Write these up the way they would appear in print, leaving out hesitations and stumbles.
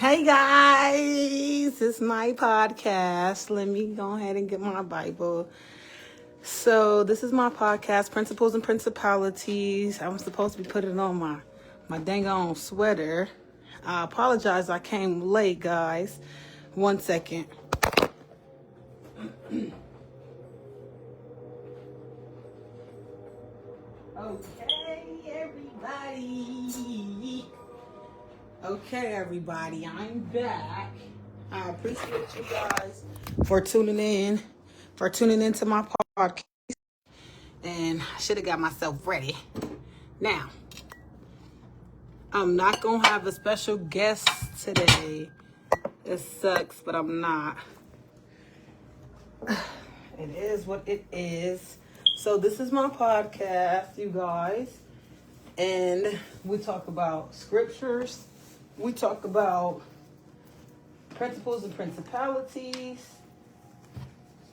Hey guys, it's my podcast. Let me go ahead and get my Bible. So this is my podcast, Principles and Principalities. I'm supposed to be putting on my dang on sweater. I apologize, I came late, guys. 1 second. Okay, everybody, I'm back. I appreciate you guys for tuning into my podcast. And I should have got myself ready. Now, I'm not going to have a special guest today. It sucks, but I'm not. It is what it is. So this is my podcast, you guys. And we talk about scriptures. We talk about principles and principalities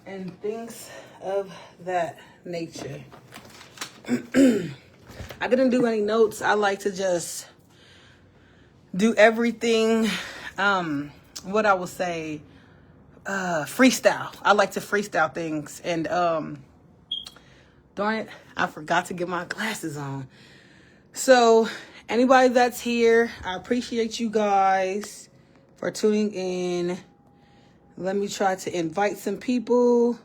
and things of that nature. I didn't do any notes. I like to just do everything, what I would say, freestyle. I like to freestyle things. And darn it, I forgot to get my glasses on. So anybody that's here, I appreciate you guys for tuning in. Let me try to invite some people.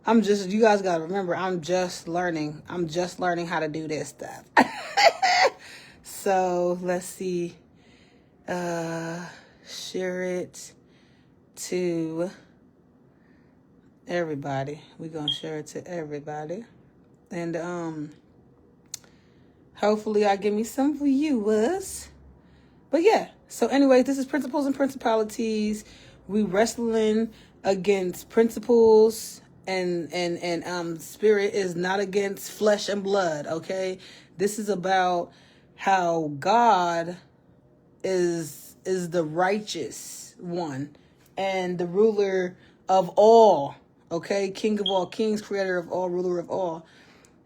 You guys got to remember, I'm just learning. I'm just learning how to do this stuff. So let's see. Share it to everybody. We're going to share it to everybody. And, hopefully I give me some viewers. But yeah, so anyway, this is Principles and Principalities. We wrestling against principles and spirit is not against flesh and blood, okay? This is about how God is the righteous one and the ruler of all, okay? King of all kings, creator of all, ruler of all.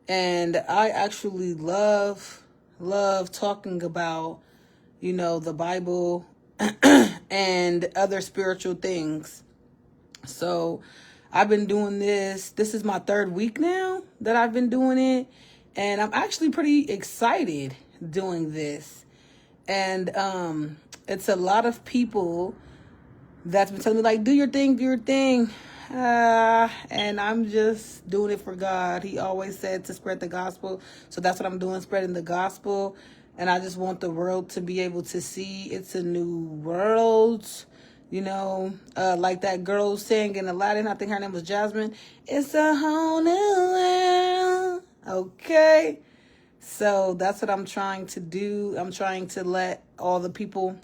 And I actually love talking about, the Bible and other spiritual things. So I've been doing this. This is my 3rd week now that I've been doing it. And I'm actually pretty excited doing this. And it's a lot of people that's been telling me, like, do your thing. And I'm just doing it for God. He always said to spread the gospel. So that's what I'm doing, spreading the gospel. And I just want the world to be able to see it's a new world. Like that girl sang in Aladdin, I think her name was Jasmine. It's a whole new world. Okay. So that's what I'm trying to do. I'm trying to let all the people,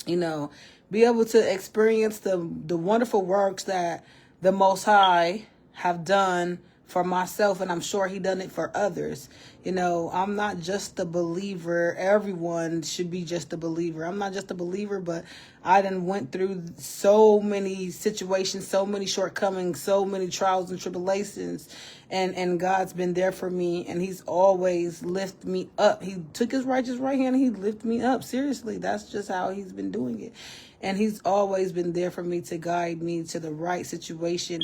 be able to experience the wonderful works that the Most High have done for myself, and I'm sure He done it for others. I'm not just a believer. Everyone should be just a believer. I'm not just a believer, but I done went through so many situations, so many shortcomings, so many trials and tribulations, and God's been there for me, and He's always lifted me up. He took His righteous right hand and He lifted me up. Seriously, that's just how He's been doing it. And He's always been there for me to guide me to the right situation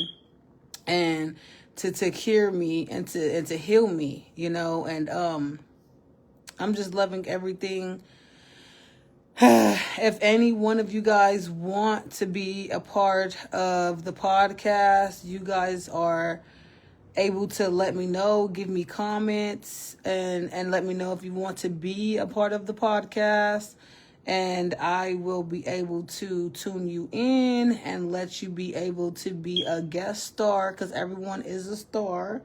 and to cure me and to heal me, and I'm just loving everything. If any one of you guys want to be a part of the podcast, you guys are able to let me know, give me comments, and let me know if you want to be a part of the podcast. And I will be able to tune you in and let you be able to be a guest star, because everyone is a star.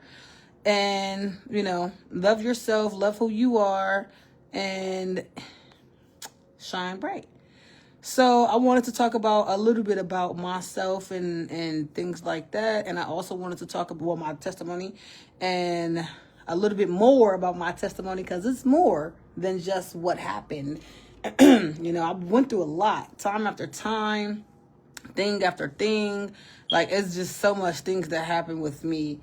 And, love yourself, love who you are, and shine bright. So I wanted to talk about a little bit about myself and things like that. And I also wanted to talk about my testimony and a little bit more about my testimony, because it's more than just what happened. I went through a lot, time after time, thing after thing. Like, it's just so much things that happened with me.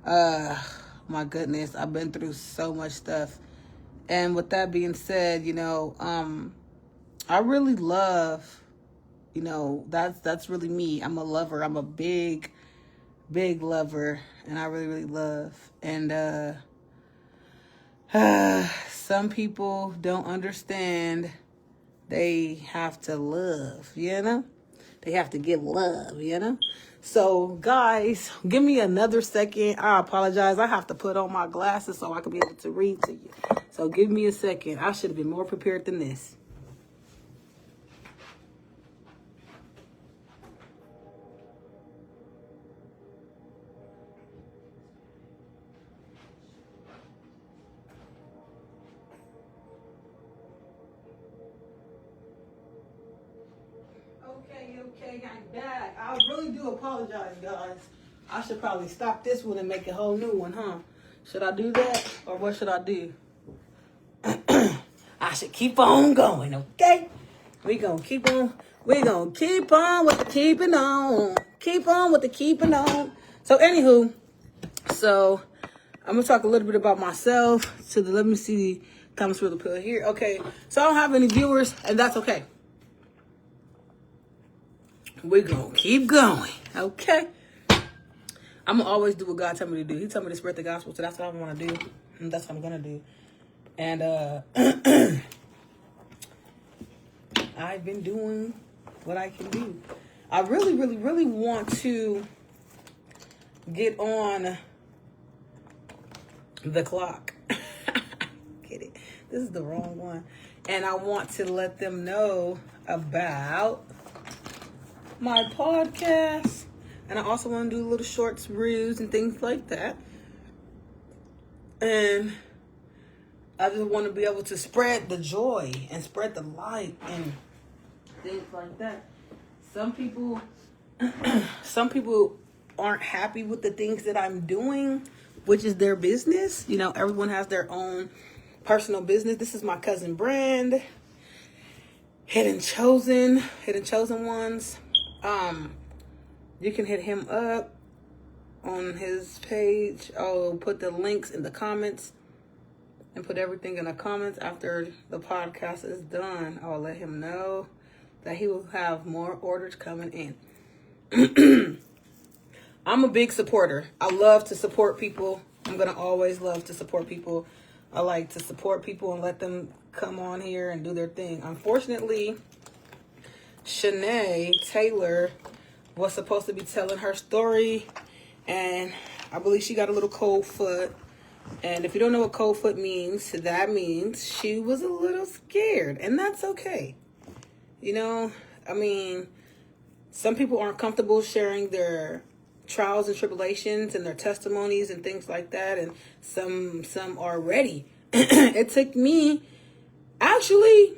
My goodness, I've been through so much stuff. And with that being said, I really love, that's really me. I'm a lover. I'm a big lover, and I really, really love. And some people don't understand. They have to love, They have to give love. So, guys, give me another second. I apologize. I have to put on my glasses so I can be able to read to you. So, give me a second. I should have been more prepared than this. Okay, I'm back. I really do apologize, guys. I should probably stop this one and make a whole new one, huh? Should I do that? Or what should I do? I should keep on going, okay? We're going to keep on with the keeping on. Keep on with the keeping on. So, anywho, I'm going to talk a little bit about myself. Let me see comments for the pill here. Okay, so I don't have any viewers, and that's okay. We're going to keep going, okay? I'm going to always do what God tell me to do. He told me to spread the gospel, so that's what I want to do. And that's what I'm going to do. And I've been doing what I can do. I really, really, really want to get on the clock. Get it? This is the wrong one. And I want to let them know about my podcast, and I also want to do little shorts, reels, and things like that. And I just want to be able to spread the joy and spread the light and things like that. Some people aren't happy with the things that I'm doing, which is their business. Everyone has their own personal business. This is my cousin Brand, Hidden Chosen Ones. You can hit him up on his page. I'll put the links in the comments and put everything in the comments after the podcast is done. I'll let him know that he will have more orders coming in. I'm a big supporter. I love to support people. I'm going to always love to support people. I like to support people and let them come on here and do their thing. Unfortunately, Shanae Taylor was supposed to be telling her story, and I believe she got a little cold foot. And if you don't know what cold foot means, that means she was a little scared, and that's okay. Some people aren't comfortable sharing their trials and tribulations and their testimonies and things like that, and some are ready. It took me, actually,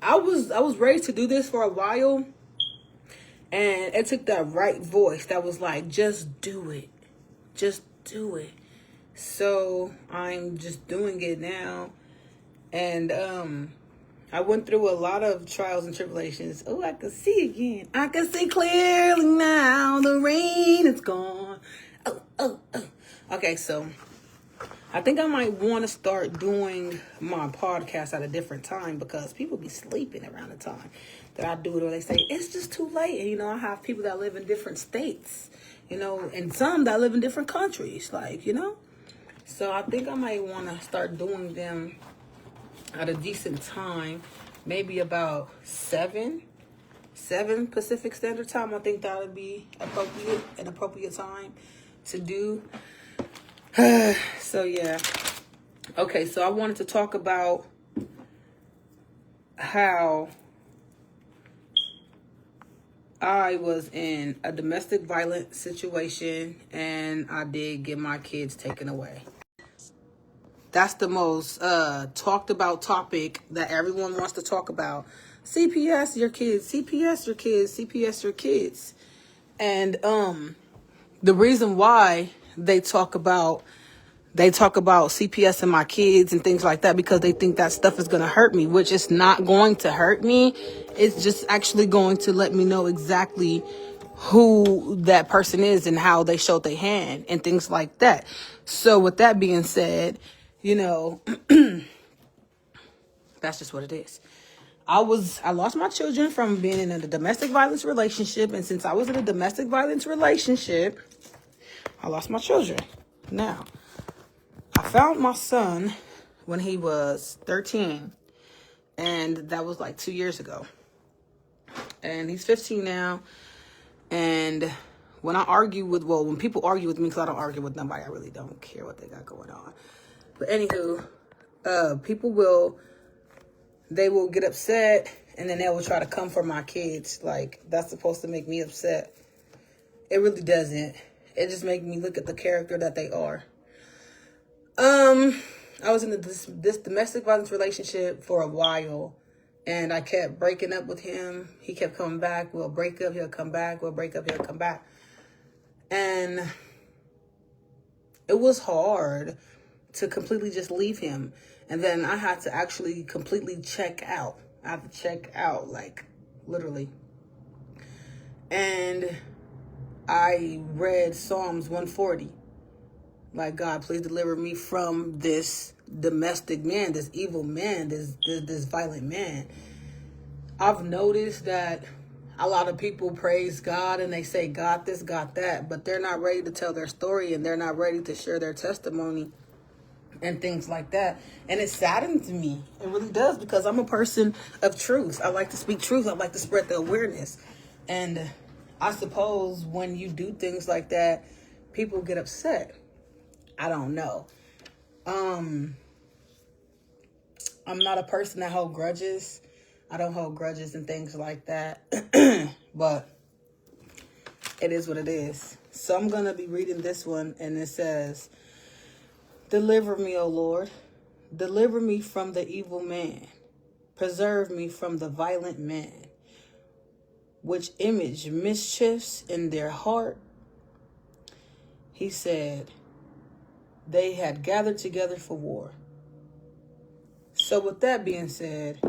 I was ready to do this for a while, and it took that right voice that was like, just do it. Just do it. So I'm just doing it now. And I went through a lot of trials and tribulations. Oh, I can see again. I can see clearly now. The rain is gone. Oh. Okay, so I think I might want to start doing my podcast at a different time, because people be sleeping around the time that I do it, or they say it's just too late. And I have people that live in different states, and some that live in different countries, So I think I might want to start doing them at a decent time, maybe about 7 Pacific Standard Time. I think that would be an appropriate time to do. So yeah. Okay, so I wanted to talk about how I was in a domestic violence situation, and I did get my kids taken away. That's the most talked about topic that everyone wants to talk about. CPS your kids, CPS your kids, CPS your kids. And the reason why they talk about CPS and my kids and things like that, because they think that stuff is going to hurt me, which is not going to hurt me. It's just actually going to let me know exactly who that person is and how they showed their hand and things like that. So with that being said, that's just what it is. I lost my children from being in a domestic violence relationship. And since I was in a domestic violence relationship, I lost my children. Now, I found my son when he was 13. And that was like 2 years ago. And he's 15 now. And when people argue with me, because I don't argue with nobody, I really don't care what they got going on. But anywho, they will get upset, and then they will try to come for my kids. Like, that's supposed to make me upset. It really doesn't. It just makes me look at the character that they are. I was in this domestic violence relationship for a while, and I kept breaking up with him. He kept coming back. We'll break up, he'll come back. We'll break up, he'll come back. And it was hard to completely just leave him. And then I had to actually completely check out. I had to check out, like, literally. And I read Psalms 140. Like, God, please deliver me from this domestic man, this evil man, this violent man. I've noticed that a lot of people praise God and they say, God this, God that, but they're not ready to tell their story, and they're not ready to share their testimony and things like that. And it saddens me. It really does, because I'm a person of truth. I like to speak truth. I like to spread the awareness. And I suppose when you do things like that, people get upset. I don't know. I'm not a person that hold grudges. I don't hold grudges and things like that. But it is what it is. So I'm going to be reading this one, and it says, deliver me, O Lord. Deliver me from the evil man. Preserve me from the violent man, which image mischiefs in their heart. He said, they had gathered together for war. So with that being said,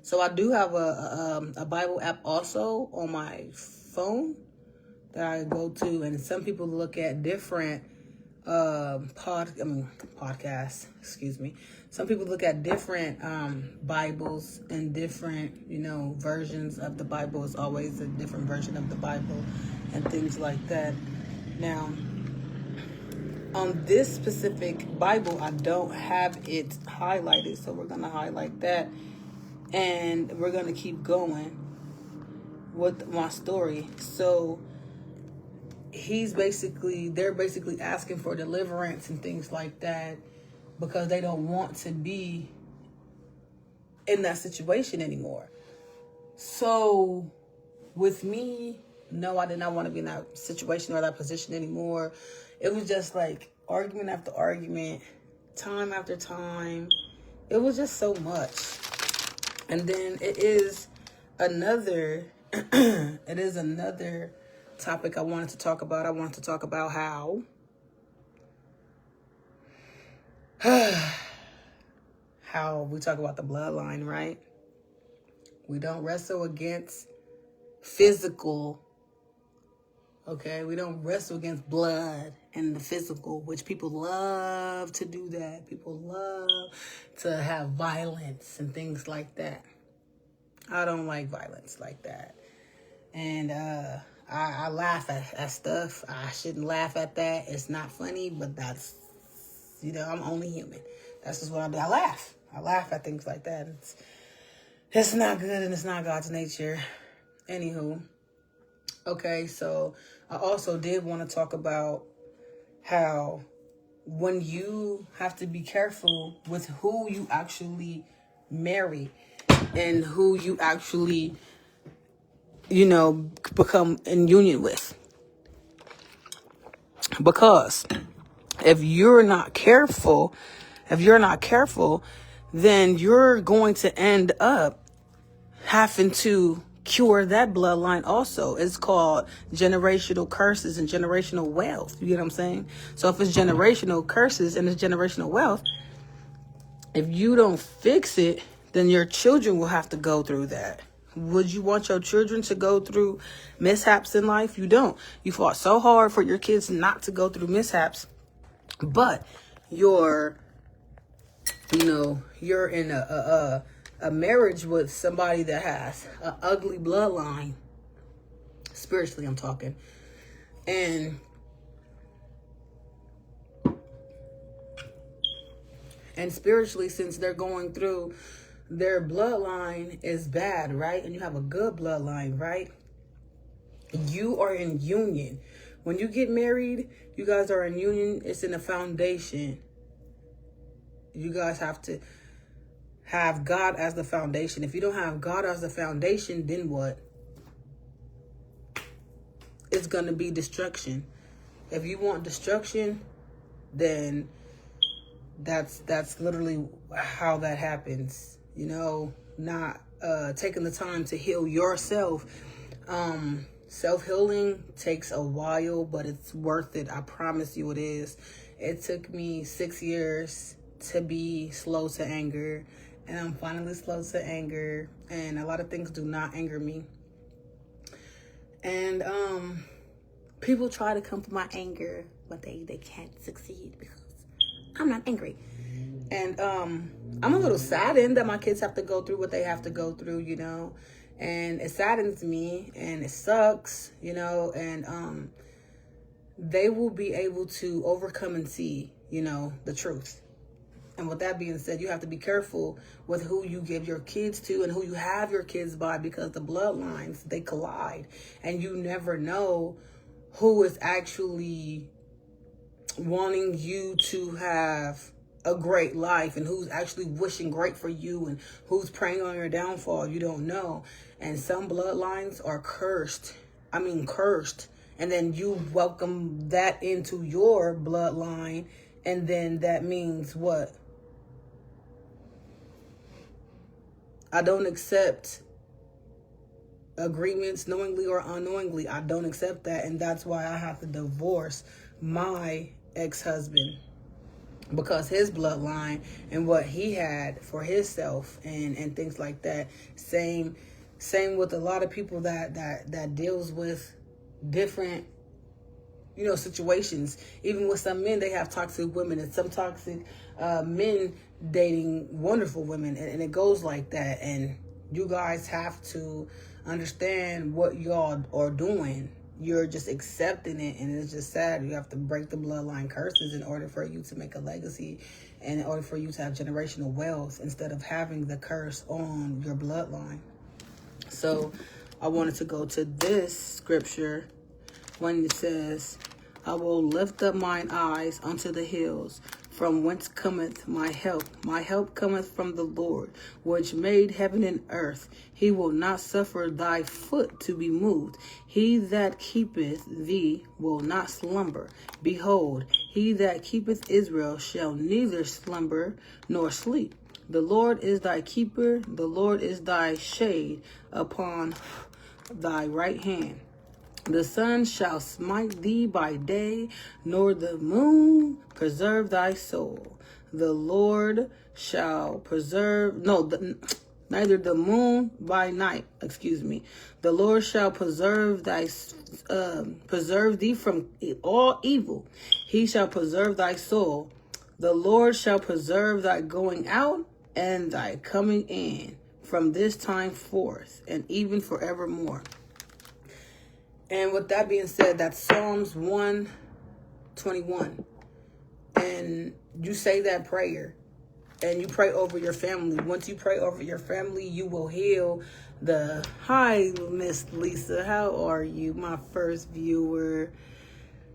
so I do have a Bible app also on my phone that I go to, and some people look at different podcasts, excuse me. Some people look at different Bibles and different, versions of the Bible. It's always a different version of the Bible and things like that. Now, on this specific Bible, I don't have it highlighted, so we're going to highlight that, and we're going to keep going with my story. So they're basically asking for deliverance and things like that, because they don't want to be in that situation anymore. So with me, no, I did not want to be in that situation or that position anymore. It was just like argument after argument, time after time. It was just so much. And then it is another topic I wanted to talk about. I wanted to talk about how we talk about the bloodline, right? We don't wrestle against physical. Okay, we don't wrestle against blood and the physical, which people love to do that. People love to have violence and things like that. I don't like violence like that. And I laugh at stuff. I shouldn't laugh at that. It's not funny, but that's, I'm only human. That's just what I do. I laugh at things like that. It's not good, and it's not God's nature. Anywho. Okay, so I also did want to talk about how when you have to be careful with who you actually marry and who you actually, become in union with. Because if you're not careful, then you're going to end up having to cure that bloodline also. It's called generational curses and generational wealth. You get what I'm saying? So if it's generational curses and it's generational wealth, if you don't fix it, then your children will have to go through that. Would you want your children to go through mishaps in life? You don't. You fought so hard for your kids not to go through mishaps, but you're in a marriage with somebody that has an ugly bloodline, spiritually I'm talking, and spiritually, since they're going through, their bloodline is bad, right? And you have a good bloodline, right? You are in union. When you get married, you guys are in union. It's in the foundation. You guys have to have God as the foundation. If you don't have God as the foundation, then what? It's going to be destruction. If you want destruction, then that's literally how that happens. You know, not taking the time to heal yourself. Self-healing takes a while, but it's worth it. I promise you it is. It took me 6 years to be slow to anger, and I'm finally slow to anger, and a lot of things do not anger me. And people try to come for my anger, but they can't succeed because I'm not angry. And I'm a little saddened that my kids have to go through what they have to go through, you know. And it saddens me, and it sucks, you know. And they will be able to overcome and see, you know, the truth. And with that being said, you have to be careful with who you give your kids to and who you have your kids by, because the bloodlines, they collide. And you never know who is actually wanting you to have a great life and who's actually wishing great for you and who's preying on your downfall. You don't know. And some bloodlines are cursed. I mean, cursed. And then you welcome that into your bloodline. And then that means what? I don't accept agreements knowingly or unknowingly. I don't accept that. And that's why I have to divorce my ex-husband, because his bloodline and what he had for himself and things like that. Same with a lot of people that deals with different, you know, situations. Even with some men, they have toxic women, and some toxic men dating wonderful women, and it goes like that. And you guys have to understand what y'all are doing. You're just accepting it, and it's just sad. You have to break the bloodline curses in order for you to make a legacy, and in order for you to have generational wealth, instead of having the curse on your bloodline. So I wanted to go to this scripture when it says, I will lift up mine eyes unto the hills, from whence cometh my help. My help cometh from the Lord, which made heaven and earth. He will not suffer thy foot to be moved. He that keepeth thee will not slumber. Behold, he that keepeth Israel shall neither slumber nor sleep. The Lord is thy keeper. The Lord is thy shade upon thy right hand. The sun shall smite thee by day, nor the moon preserve thy soul. The Lord shall neither the moon by night. The Lord shall preserve thee from all evil. He shall preserve thy soul. The Lord shall preserve thy going out and thy coming in from this time forth and even forevermore. And with that being said, that's Psalms 121. And you say that prayer and you pray over your family. Once you pray over your family, you will heal the... Hi, Miss Lisa. How are you? My first viewer.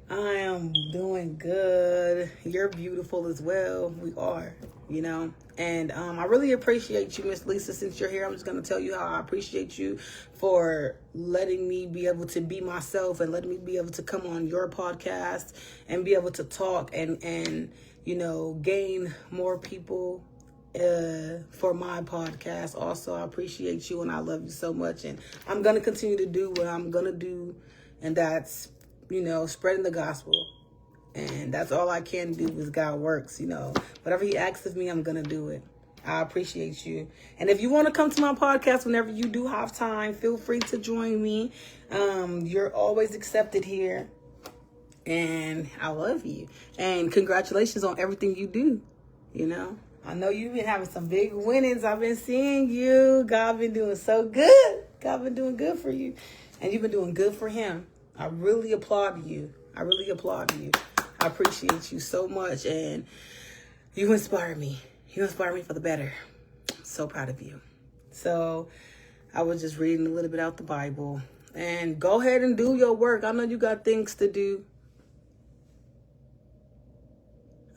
I am doing good. You're beautiful as well. We are, you know. And I really appreciate you, Miss Lisa. Since you're here, I'm just going to tell you how I appreciate you for letting me be able to be myself and letting me be able to come on your podcast and be able to talk and you know, gain more people for my podcast. Also, I appreciate you and I love you so much. And I'm going to continue to do what I'm going to do. And that's, you know, spreading the gospel. And that's all I can do is God works, you know. Whatever he asks of me, I'm going to do it. I appreciate you. And if you want to come to my podcast whenever you do have time, feel free to join me. You're always accepted here. And I love you. And congratulations on everything you do, you know. I know you've been having some big winnings. I've been seeing you. God been doing so good. God been doing good for you. And you've been doing good for him. I really applaud you. I really applaud you. I appreciate you so much. And you inspire me. You inspire me for the better. I'm so proud of you. So I was just reading a little bit out the Bible. And go ahead and do your work. I know you got things to do.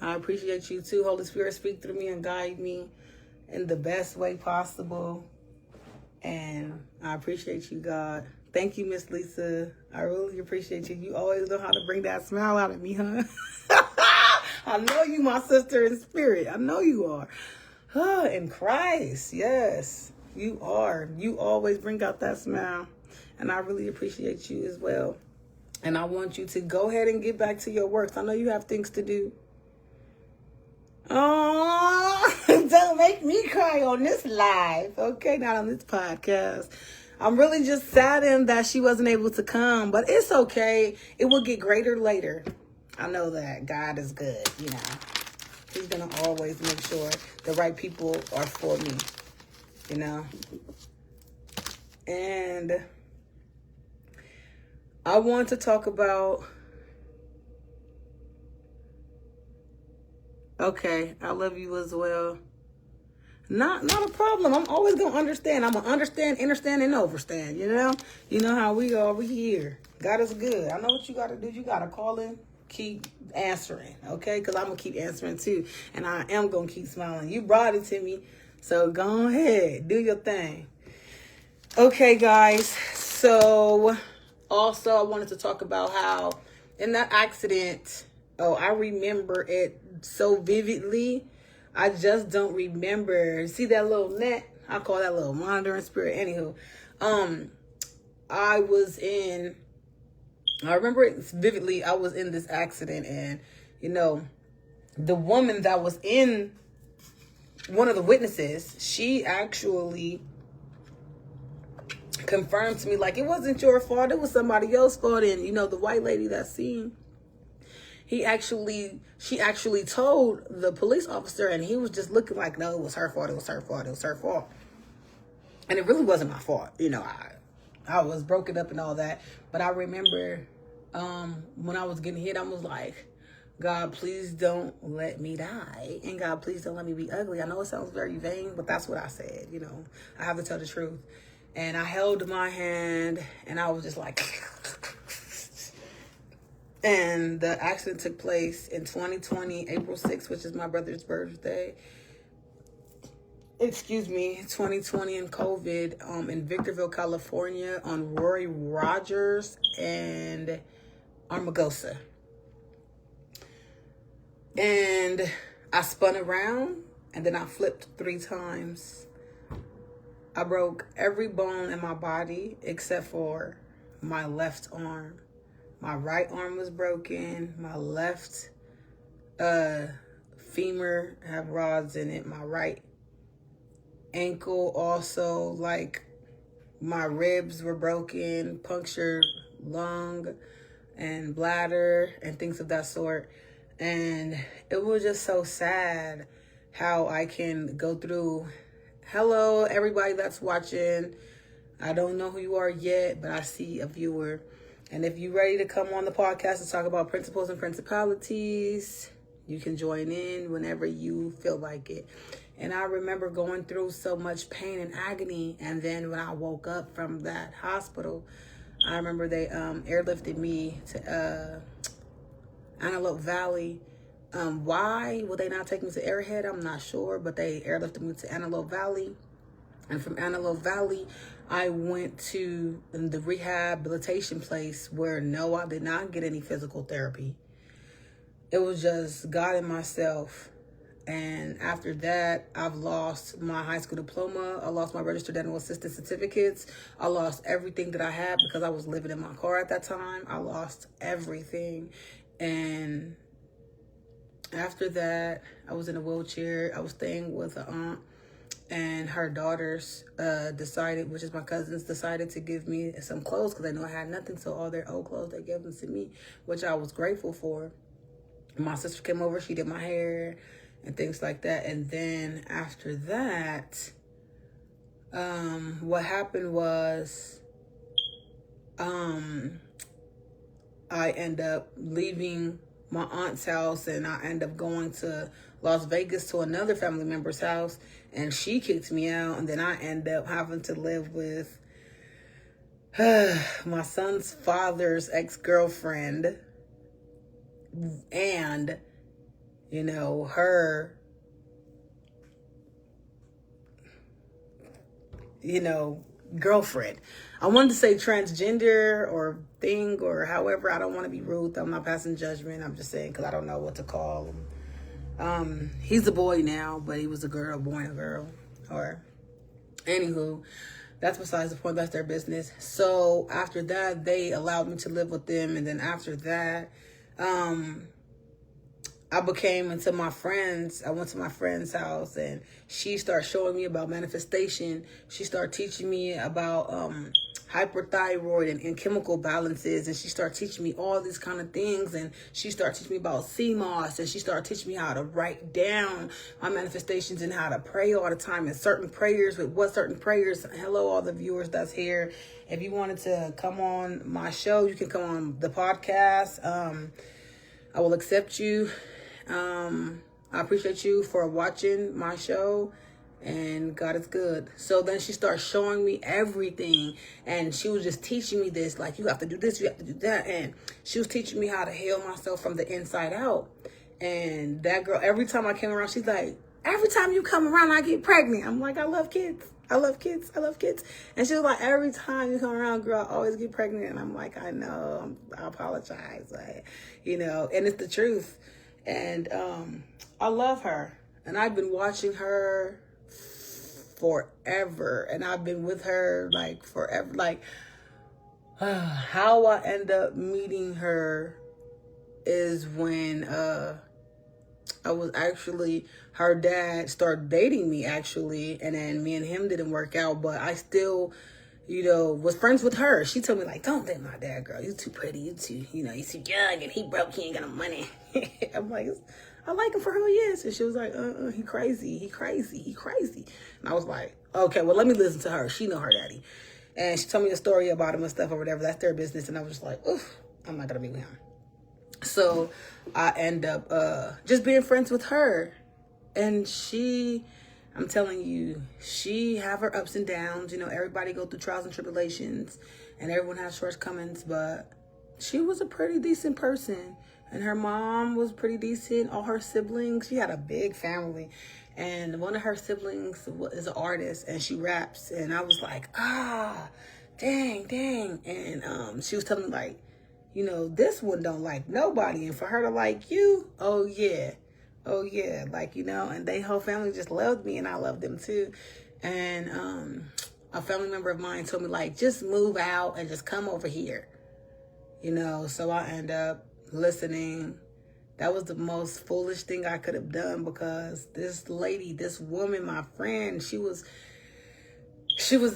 I appreciate you too. Holy Spirit, speak through me and guide me in the best way possible. And I appreciate you, God. Thank you, Miss Lisa. I really appreciate you. You always know how to bring that smile out of me, huh? I know you, my sister in spirit. I know you are. In Christ, yes, you are. You always bring out that smile. And I really appreciate you as well. And I want you to go ahead and get back to your works. I know you have things to do. Oh, don't make me cry on this live. Okay, not on this podcast. I'm really just saddened that she wasn't able to come, but it's okay. It will get greater later. I know that God is good, you know. He's going to always make sure the right people are for me, you know. And I want to talk about... Okay, I love you as well. Not a problem. I'm always gonna understand. I'm gonna understand, and overstand. You know. You know how we are over here. God is good. I know what you gotta do. You gotta call in, keep answering. Okay, because I'm gonna keep answering too, and I am gonna keep smiling. You brought it to me, so go ahead, do your thing. Okay, guys. So also, I wanted to talk about how in that accident. Oh, I remember it so vividly. I just don't remember. See that little net? I call that little monitoring spirit. Anywho, I remember it vividly. I was in this accident, and you know, the woman that was in, one of the witnesses, she actually confirmed to me, like, it wasn't your fault. It was somebody else's fault. And you know, the white lady that seen, she actually told the police officer, and he was just looking like, no, it was her fault. It was her fault. It was her fault. And it really wasn't my fault. You know, I was broken up and all that. But I remember when I was getting hit, I was like, God, please don't let me die. And God, please don't let me be ugly. I know it sounds very vain, but that's what I said. You know, I have to tell the truth. And I held my hand, and I was just like... And the accident took place in 2020, April 6th, which is my brother's birthday. 2020 in COVID in Victorville, California, on Roy Rogers and Armagosa. And I spun around, and then I flipped 3 times. I broke every bone in my body except for my left arm. My right arm was broken. My left femur have rods in it. My right ankle also, like, my ribs were broken, punctured lung and bladder and things of that sort. And it was just so sad how I can go through. Hello, everybody that's watching. I don't know who you are yet, but I see a viewer. And if you're ready to come on the podcast and talk about principles and principalities, you can join in whenever you feel like it. And I remember going through so much pain and agony. And then when I woke up from that hospital, I remember they airlifted me to Antelope Valley. Why would they not take me to Airhead? I'm not sure, but they airlifted me to Antelope Valley. And from Antelope Valley, I went to the rehabilitation place where, no, I did not get any physical therapy. It was just God and myself. And after that, I've lost my high school diploma. I lost my registered dental assistant certificates. I lost everything that I had because I was living in my car at that time. I lost everything. And after that, I was in a wheelchair. I was staying with an aunt. And her daughters decided, which is my cousins, decided to give me some clothes because they knew I had nothing. So all their old clothes, they gave them to me, which I was grateful for. My sister came over. She did my hair. and things like that. And then after that, what happened was, I end up leaving my aunt's house, and I end up going to Las Vegas to another family member's house, and she kicked me out. And then I end up having to live with my son's father's ex-girlfriend, and her girlfriend. I wanted to say transgender or thing or however. I don't want to be rude. I'm not passing judgment. I'm just saying because I don't know what to call him. He's a boy now, but he was a girl, boy and girl. Or anywho, that's besides the point. That's their business. So after that, they allowed me to live with them, and then after that, I became into my friends. I went to my friend's house, and she started showing me about manifestation. She started teaching me about hyperthyroid and chemical balances, and she started teaching me all these kind of things. And she started teaching me about CMOS, and she started teaching me how to write down my manifestations and how to pray all the time, and certain prayers, with what certain prayers. Hello, all the viewers that's here. If you wanted to come on my show, you can come on the podcast. I will accept you. I appreciate you for watching my show, and God is good. So then she started showing me everything, and she was just teaching me this, like, you have to do this, you have to do that. And she was teaching me how to heal myself from the inside out. And that girl, every time I came around, she's like, every time you come around, I get pregnant. I'm like, I love kids. I love kids. I love kids. And she was like, every time you come around, girl, I always get pregnant. And I'm like, I know, I apologize. Like, and it's the truth. And I love her, and I've been watching her forever, and I've been with her like forever. Like how I end up meeting her is when I was actually, her dad started dating me actually, and then me and him didn't work out, but I still was friends with her. She told me, like, don't date my dad, girl. You too pretty. You too, you too young, and he broke. He ain't got no money. I'm like, I like him for who he is. And she was like, he crazy. He crazy. He crazy. And I was like, okay, well, let me listen to her. She know her daddy. And she told me a story about him and stuff or whatever. That's their business. And I was just like, oof, I'm not going to be with him. So I end up just being friends with her. And I'm telling you, she have her ups and downs. Everybody go through trials and tribulations, and everyone has shortcomings, but she was a pretty decent person, and her mom was pretty decent. All her siblings, she had a big family, and one of her siblings is an artist, and she raps, and I was like, dang. And she was telling me, like, this one don't like nobody, and for her to like you, oh yeah, like, and they whole family just loved me, and I loved them too. And a family member of mine told me, like, just move out and just come over here, so I end up listening. That was the most foolish thing I could have done, because this lady, this woman, my friend, she was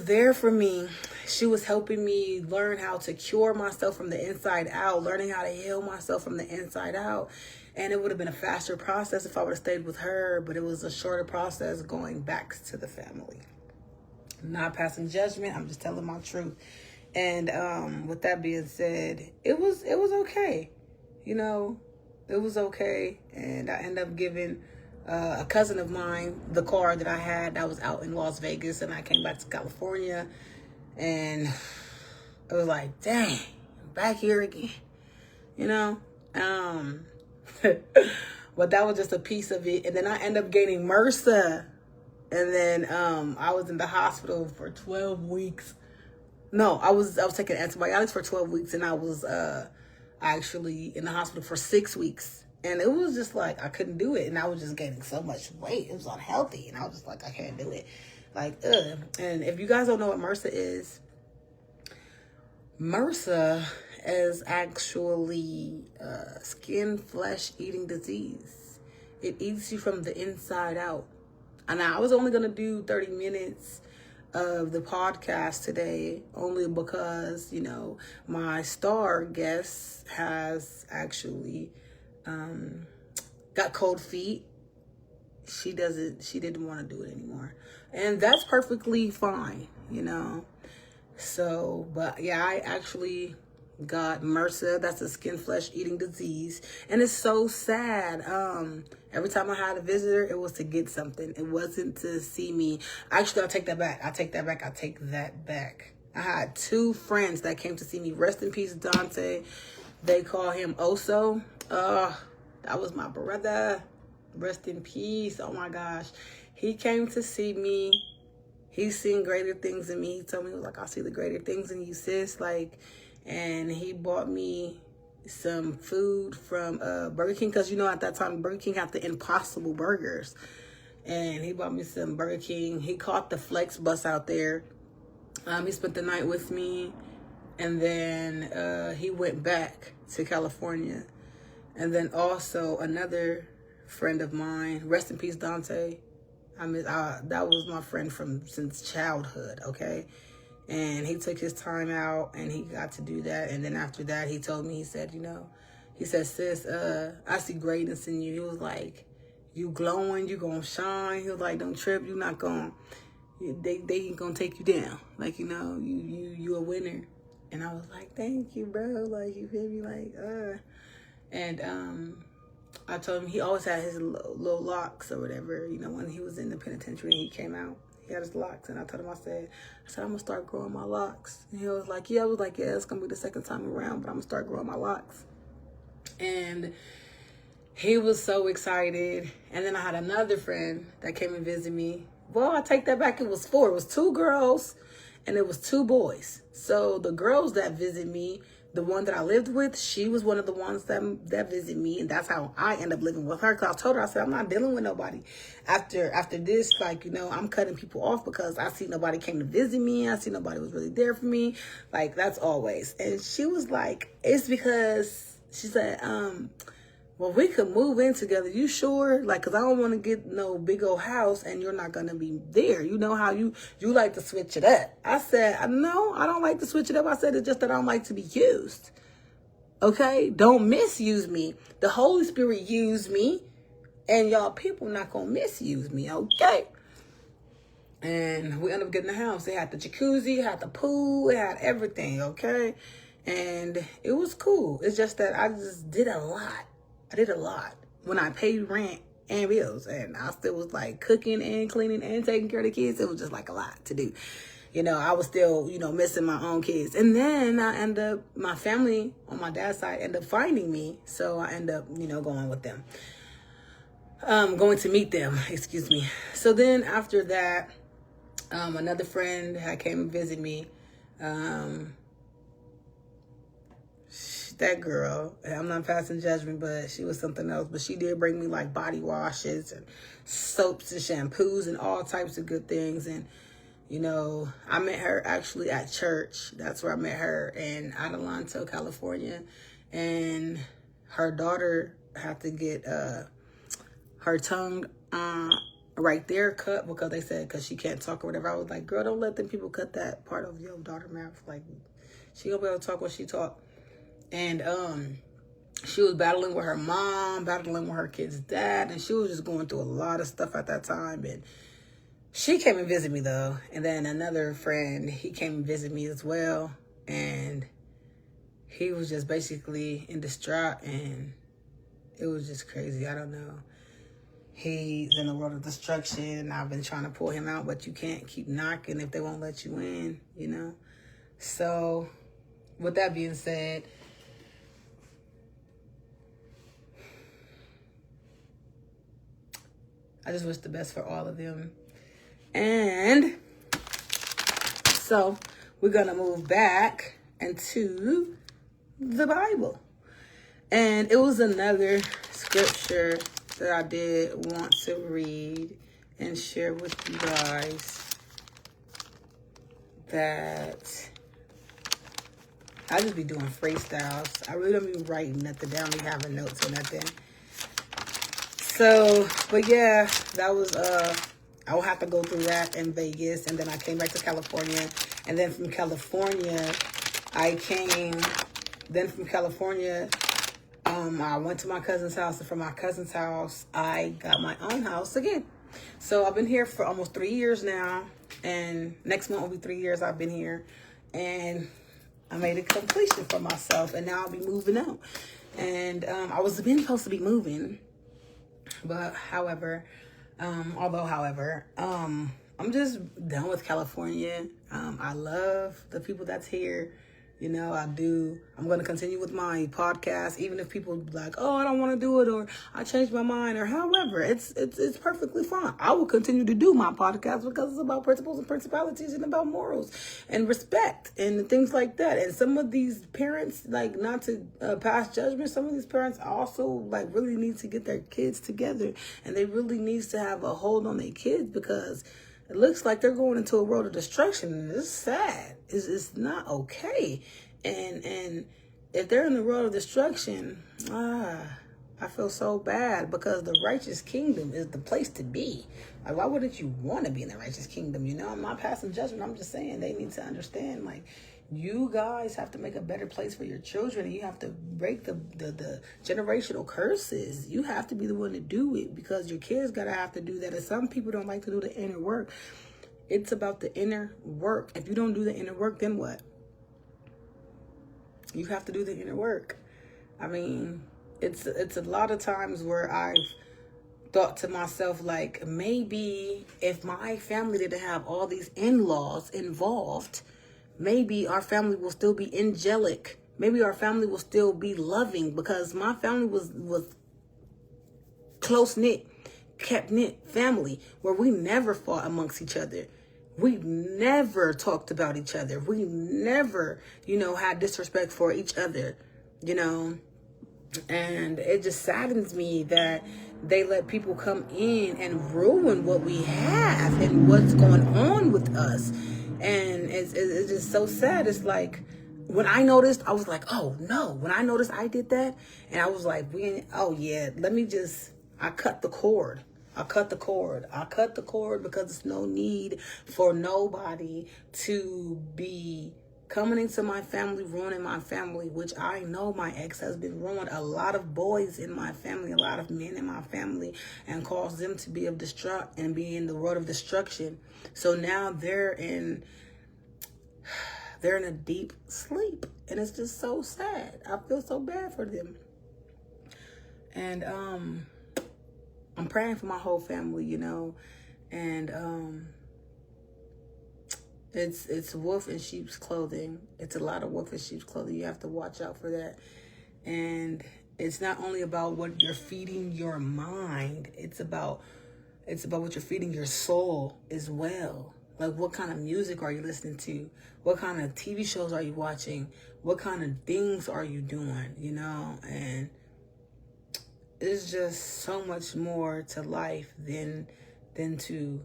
there for me. She was helping me learn how to cure myself from the inside out, learning how to heal myself from the inside out. And it would have been a faster process if I would have stayed with her, but it was a shorter process going back to the family. I'm not passing judgment. I'm just telling my truth. And with that being said, it was okay. It was okay. And I ended up giving a cousin of mine the car that I had that was out in Las Vegas, and I came back to California, and I was like, dang, I'm back here again, but that was just a piece of it. And then I ended up gaining MRSA, and then I was in the hospital for 12 weeks. No, I was taking antibiotics for 12 weeks, and I was actually in the hospital for 6 weeks. And it was just like, I couldn't do it. And I was just gaining so much weight. It was unhealthy. And I was just like, I can't do it. Like, ugh. And if you guys don't know what MRSA is actually skin flesh eating disease. It eats you from the inside out. And I was only going to do 30 minutes of the podcast today, only because, my star guest has actually got cold feet, she didn't want to do it anymore. And that's perfectly fine, you know. So, but yeah, I actually got MRSA. That's a skin flesh eating disease. And it's so sad. Every time I had a visitor, it was to get something. It wasn't to see me. Actually, I'll take that back. I take that back. I had 2 friends that came to see me. Rest in peace, Dante. They call him Oso. That was my brother. Rest in peace. Oh my gosh. He came to see me. He's seen greater things in me. He told me, he was like, I see the greater things in you, sis. Like, and he bought me some food from Burger King. Because, you know, at that time, Burger King had the Impossible Burgers. And he bought me some Burger King. He caught the Flex bus out there. He spent the night with me. And then he went back to California. And then also another friend of mine, rest in peace, Dante. That was my friend since childhood, okay? And he took his time out and he got to do that. And then after that, he told me, he said, sis, I see greatness in you. He was like, you glowing, you gonna shine. He was like, don't trip, you not gonna, they ain't gonna take you down. Like, you a winner. And I was like, thank you, bro. Like, you feel me? Like, And I told him he always had his little locks or whatever. When he was in the penitentiary and he came out, he had his locks. And I told him, I said, I'm going to start growing my locks. And he was like, yeah. I was like, yeah, it's going to be the second time around, but I'm going to start growing my locks. And he was so excited. And then I had another friend that came and visited me. Well, I take that back. It was 4. It was 2 girls and it was 2 boys. So the girls that visit me, the one that I lived with, she was one of the ones that visited me, and that's how I end up living with her. Because I told her, I said, I'm not dealing with nobody. After this, like, I'm cutting people off because I see nobody came to visit me. I see nobody was really there for me. Like, that's always. And she was like, it's because, she said, well, we could move in together. You sure? Like, because I don't want to get no big old house and you're not going to be there. You know how you like to switch it up. I said, no, I don't like to switch it up. I said, it's just that I don't like to be used. Okay? Don't misuse me. The Holy Spirit used me and y'all people not going to misuse me. Okay? And we ended up getting the house. It had the jacuzzi, it had the pool, it had everything. Okay? And it was cool. It's just that I just did a lot. I did a lot when I paid rent and bills, and I still was like cooking and cleaning and taking care of the kids. It was just like a lot to do. I was still, missing my own kids. And then my family on my dad's side ended up finding me. So I ended up, going with them, going to meet them, excuse me. So then after that, another friend had came and visit me. That girl, I'm not passing judgment, but she was something else. But she did bring me like body washes and soaps and shampoos and all types of good things. And, I met her actually at church. That's where I met her in Adelanto, California. And her daughter had to get her tongue right there cut because they said, because she can't talk or whatever. I was like, girl, don't let them people cut that part of your daughter's mouth. Like, she gonna be able to talk when she talk. And she was battling with her mom, battling with her kid's dad, and she was just going through a lot of stuff at that time. And she came and visited me, though. And then another friend, he came and visited me as well. And he was just basically in distraught, and it was just crazy. I don't know. He's in a world of destruction. I've been trying to pull him out, but you can't keep knocking if they won't let you in, So, with that being said, I just wish the best for all of them. And so we're going to move back into the Bible. And it was another scripture that I did want to read and share with you guys that I just be doing freestyles. I really don't be writing nothing down, be having notes or nothing. So, but yeah, that was, I will have to go through that in Vegas. And then I came back to California. And then from California, I I went to my cousin's house, and from my cousin's house, I got my own house again. So I've been here for almost 3 years now, and next month will be 3 years I've been here, and I made a completion for myself, and now I'll be moving out. And I was been supposed to be moving, but however, I'm just done with California. I love the people that's here. You know, I do. I'm going to continue with my podcast, even if people be like, oh, I don't want to do it, or I changed my mind, or however, it's perfectly fine. I will continue to do my podcast because it's about principles and principalities and about morals and respect and things like that. And some of these parents, like, not to pass judgment, some of these parents also like really need to get their kids together, and they really needs to have a hold on their kids, because it looks like they're going into a world of destruction, and it's sad. It's not okay. And if they're in the world of destruction, I feel so bad, because the righteous kingdom is the place to be. Like, why wouldn't you want to be in the righteous kingdom? You know, I'm not passing judgment. I'm just saying they need to understand, like, you guys have to make a better place for your children, and you have to break the generational curses. You have to be the one to do it, because your kids gotta have to do that. And some people don't like to do the inner work. It's about the inner work. If you don't do the inner work, then what? You have to do the inner work. I mean, it's a lot of times where I've thought to myself, like, maybe if my family didn't have all these in-laws involved, maybe our family will still be angelic. Maybe our family will still be loving, because my family was close-knit, kept-knit family, where we never fought amongst each other. We never talked about each other. We never, had disrespect for each other, And it just saddens me that they let people come in and ruin what we have and what's going on with us. And it's just so sad. It's like, when I noticed, I was like, oh no. When I noticed I did that, and I was like, I cut the cord. I cut the cord because there's no need for nobody to be coming into my family, ruining my family, which I know my ex-husband ruined a lot of boys in my family, a lot of men in my family, and caused them to be in the world of destruction. So now they're in a deep sleep, and it's just so sad. I feel so bad for them. And I'm praying for my whole family, and it's wolf in sheep's clothing. It's a lot of wolf in sheep's clothing. You have to watch out for that. And it's not only about what you're feeding your mind, it's about what you're feeding your soul as well. Like, what kind of music are you listening to? What kind of TV shows are you watching? What kind of things are you doing, And it's just so much more to life than to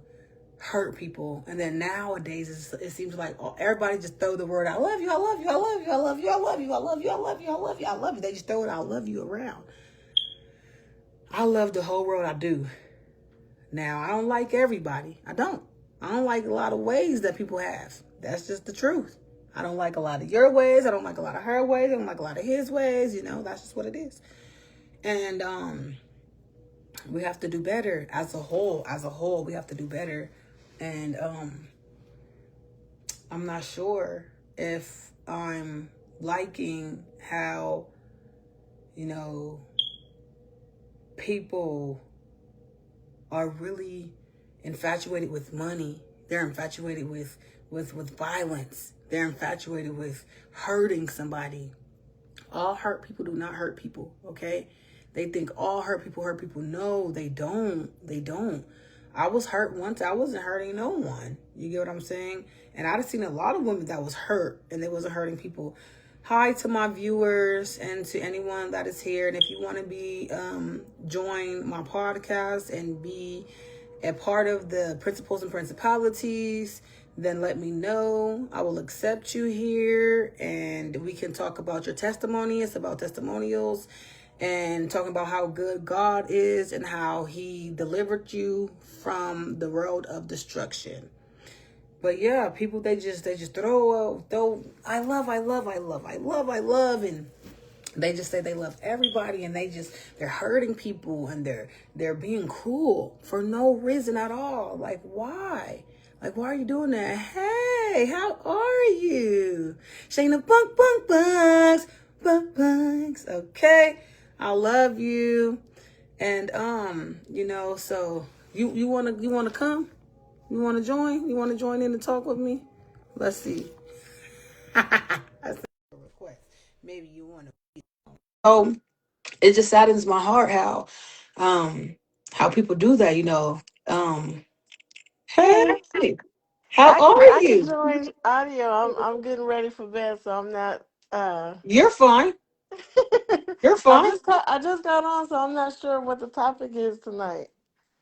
hurt people. And then nowadays, it seems like everybody just throw the word, I love you, I love you, I love you, I love you, I love you, I love you, I love you, I love you, I love you. They just throw it, I love you around. I love the whole world, I do. Now, I don't like everybody. I don't like a lot of ways that people have. That's just the truth. I don't like a lot of your ways. I don't like a lot of her ways. I don't like a lot of his ways. That's just what it is. And we have to do better as a whole. We have to do better. And I'm not sure if I'm liking how, people are really infatuated with money. They're infatuated with violence. They're infatuated with hurting somebody. All hurt people do not hurt people, okay? They think all hurt people hurt people. No, they don't. They don't. I was hurt once. I wasn't hurting no one. You get what I'm saying? And I've seen a lot of women that was hurt and they wasn't hurting people. Hi to my viewers and to anyone that is here. And if you want to be join my podcast and be a part of the Principles and Principalities, then let me know. I will accept you here, and we can talk about your testimony. It's about testimonials and talking about how good God is and how he delivered you from the world of destruction. But yeah, people, they just throw I love, and They just say they love everybody, and they're hurting people, and they're being cruel for no reason at all. Like, why? Like, why are you doing that? Hey, how are you? Shayna Bunk Bunk Bunks, Bunk Bunks. Okay, I love you, and so you wanna come? You wanna join? You wanna join in and talk with me? Let's see. That's a request. Maybe you wanna. So it just saddens my heart um how people do that, Hey, Hey, how are I can you? join audio. I'm getting ready for bed, so I'm not. You're fine. You're fine. I just got on, so I'm not sure what the topic is tonight.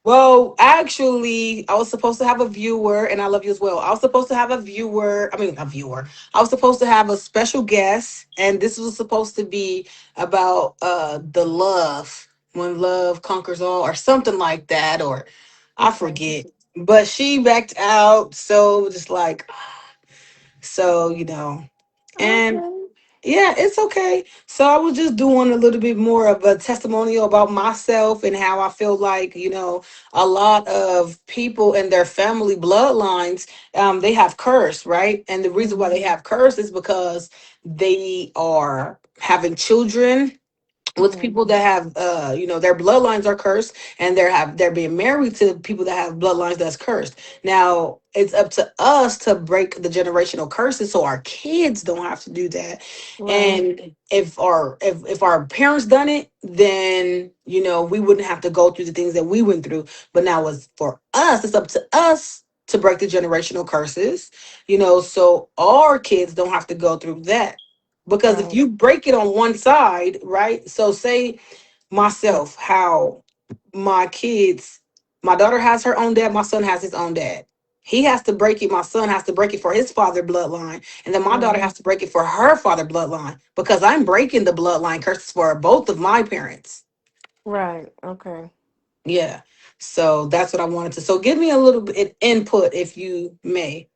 Well, actually, I was supposed to have a viewer, and I love you as well. I was supposed to have a viewer. I mean, a viewer. I was supposed to have a special guest, and this was supposed to be about the love, when love conquers all, or something like that, or I Okay. forget. But she backed out, so just like so, and Okay. yeah, it's okay. So I was just doing a little bit more of a testimonial about myself and how I feel like, a lot of people in their family bloodlines, they have curse, right? And the reason why they Mhm. have curse is because they are having children with Mhm. people that have their bloodlines are cursed, and they're being married to people that have bloodlines that's cursed. Now it's up to us to break the generational curses so our kids don't have to do that. Right. And if our parents done it, then we wouldn't have to go through the things that we went through. But now it's for us, it's up to us to break the generational curses, so our kids don't have to go through that. Because if Right. you break it on one side, right? So say myself, how my kids, my daughter has her own dad, my son has his own dad. He has to break it. My son has to break it for his father bloodline. And then my daughter Right. has to break it for her father bloodline, because I'm breaking the bloodline curses for both of my parents. Right. Okay. Yeah. So that's what I wanted to. So give me a little bit input if you may.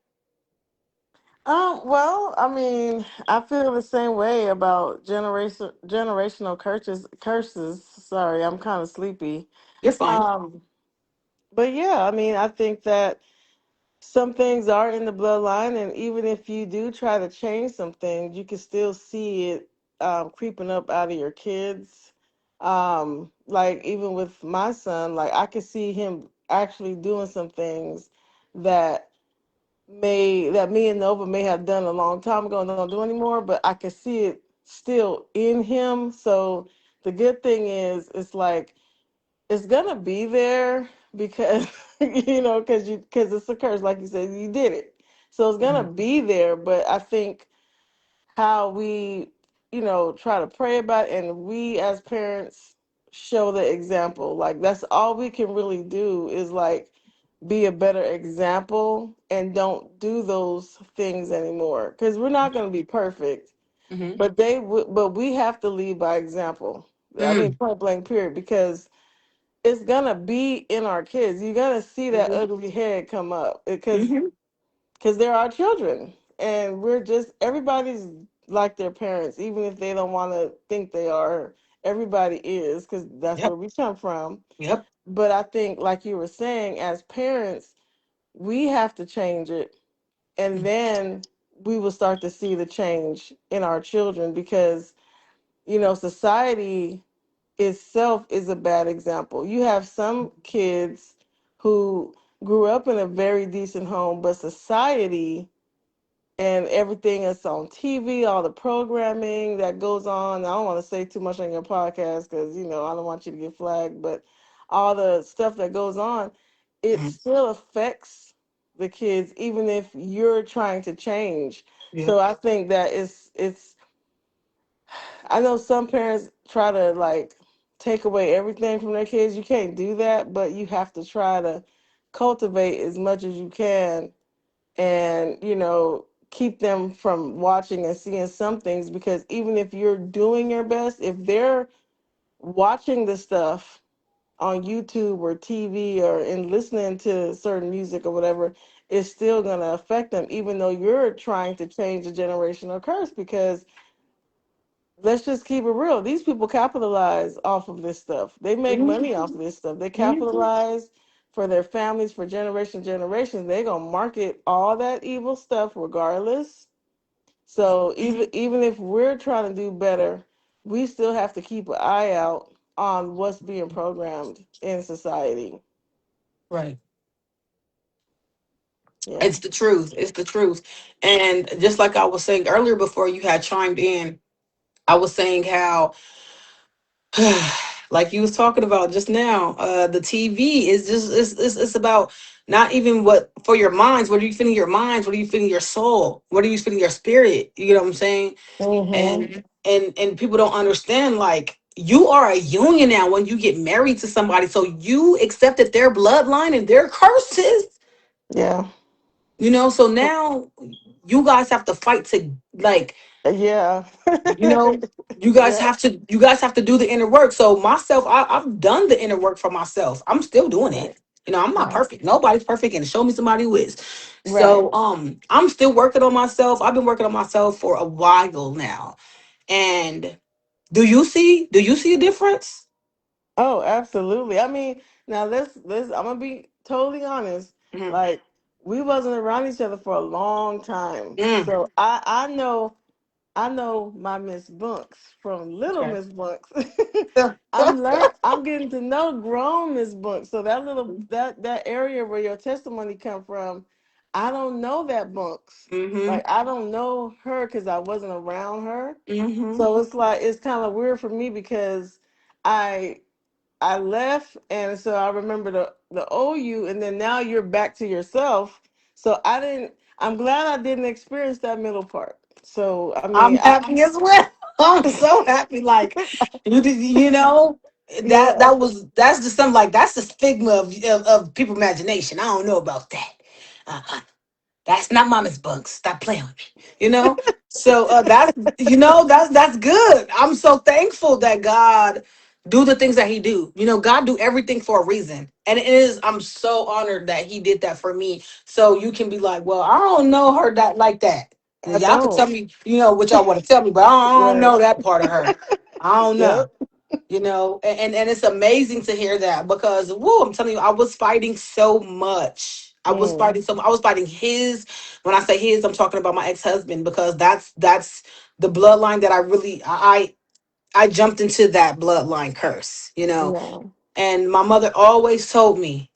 Well, I mean, I feel the same way about generational curses. Curses. Sorry, I'm kind of sleepy. You're fine. Um, but yeah, I mean, I think that some things are in the bloodline, and even if you do try to change some things, you can still see it creeping up out of your kids. Like even with my son, like I could see him actually doing some things that that me and Nova may have done a long time ago and don't do anymore, but I can see it still in him. So the good thing is, it's like it's gonna be there because because it's a curse, like you said, you did it, so it's gonna Mhm. be there. But I think how we try to pray about it, and we as parents show the example. Like that's all we can really do is like be a better example and don't do those things anymore, because we're not going to be perfect, Mhm. but but we have to lead by example. I mean, Mhm. point blank period, because it's gonna be in our kids. You're gonna see that Mhm. ugly head come up Mhm. because they're our children, and we're just everybody's like their parents, even if they don't want to think they are. Everybody is, because that's where Yep. we come from. Yep. But I think, like you were saying, as parents, we have to change it, and then we will start to see the change in our children, because society itself is a bad example. You have some kids who grew up in a very decent home, but society and everything that's on TV, all the programming that goes on. I don't want to say too much on your podcast because, I don't want you to get flagged, but all the stuff that goes on, it Mhm. still affects the kids, even if you're trying to change. Yep. So I think that I know some parents try to like take away everything from their kids. You can't do that, but you have to try to cultivate as much as you can, and keep them from watching and seeing some things, because even if you're doing your best, if they're watching the stuff on YouTube or TV or and listening to certain music or whatever, it's still going to affect them, even though you're trying to change the generational curse, because let's just keep it real. These people capitalize off of this stuff. They make money off Mhm. of this stuff. They Mhm. capitalize for their families for generations. They gonna market all that evil stuff regardless. So even if we're trying to do better, we still have to keep an eye out on what's being programmed in society. Right. Yeah. It's the truth. It's the truth. And just like I was saying earlier before you had chimed in, I was saying how like you was talking about just now, the TV is just it's about not even what for your minds. What are you feeding your minds? What are you feeding your soul? What are you feeding your spirit? You know what I'm saying? Mm-hmm. And people don't understand, like, you are a union now when you get married to somebody, so you accepted their bloodline and their curses, Yeah. so now you guys have to fight to, like, Yeah. you know Yeah. you guys have to do the inner work. So myself, I've done the inner work for myself. I'm still doing it. Right. I'm not Right. perfect. Nobody's perfect, and show me somebody who is. Right. So I'm still working on myself. I've been working on myself for a while now. And do you see a difference? Oh, absolutely. I mean, now let's I'm gonna be totally honest. Mhm. Like, we wasn't around each other for a long time. Mm. So I know my Miss Bunks from little Okay. Miss Bunks. I'm getting to know grown Miss Bunks. So that little that area where your testimony come from, I don't know that Bunks. Mm-hmm. Like, I don't know her because I wasn't around her. Mm-hmm. So it's like it's kind of weird for me because I I left, and so I remember the old you, and then now you're back to yourself. So I didn't. I'm glad I didn't experience that middle part. So I mean, I'm happy as well. I'm so happy. Like, you know that yeah, that's just something, like, that's the stigma of people's imagination. I don't know about that. Uh, That's not mama's bunks. Stop playing with me. So that's good. I'm so thankful that God do the things that He do. God do everything for a reason, and it is. I'm so honored that He did that for me. So you can be like, well, I don't know her that like that. I And y'all can tell don't. me, what y'all want to tell me, but I don't Right. know that part of her. I don't know. Yep. And it's amazing to hear that, because, woo, I'm telling you, I was fighting so much. Mm. I was fighting his. When I say his, I'm talking about my ex-husband, because that's the bloodline that I jumped into, that bloodline curse. Yeah. And my mother always told me,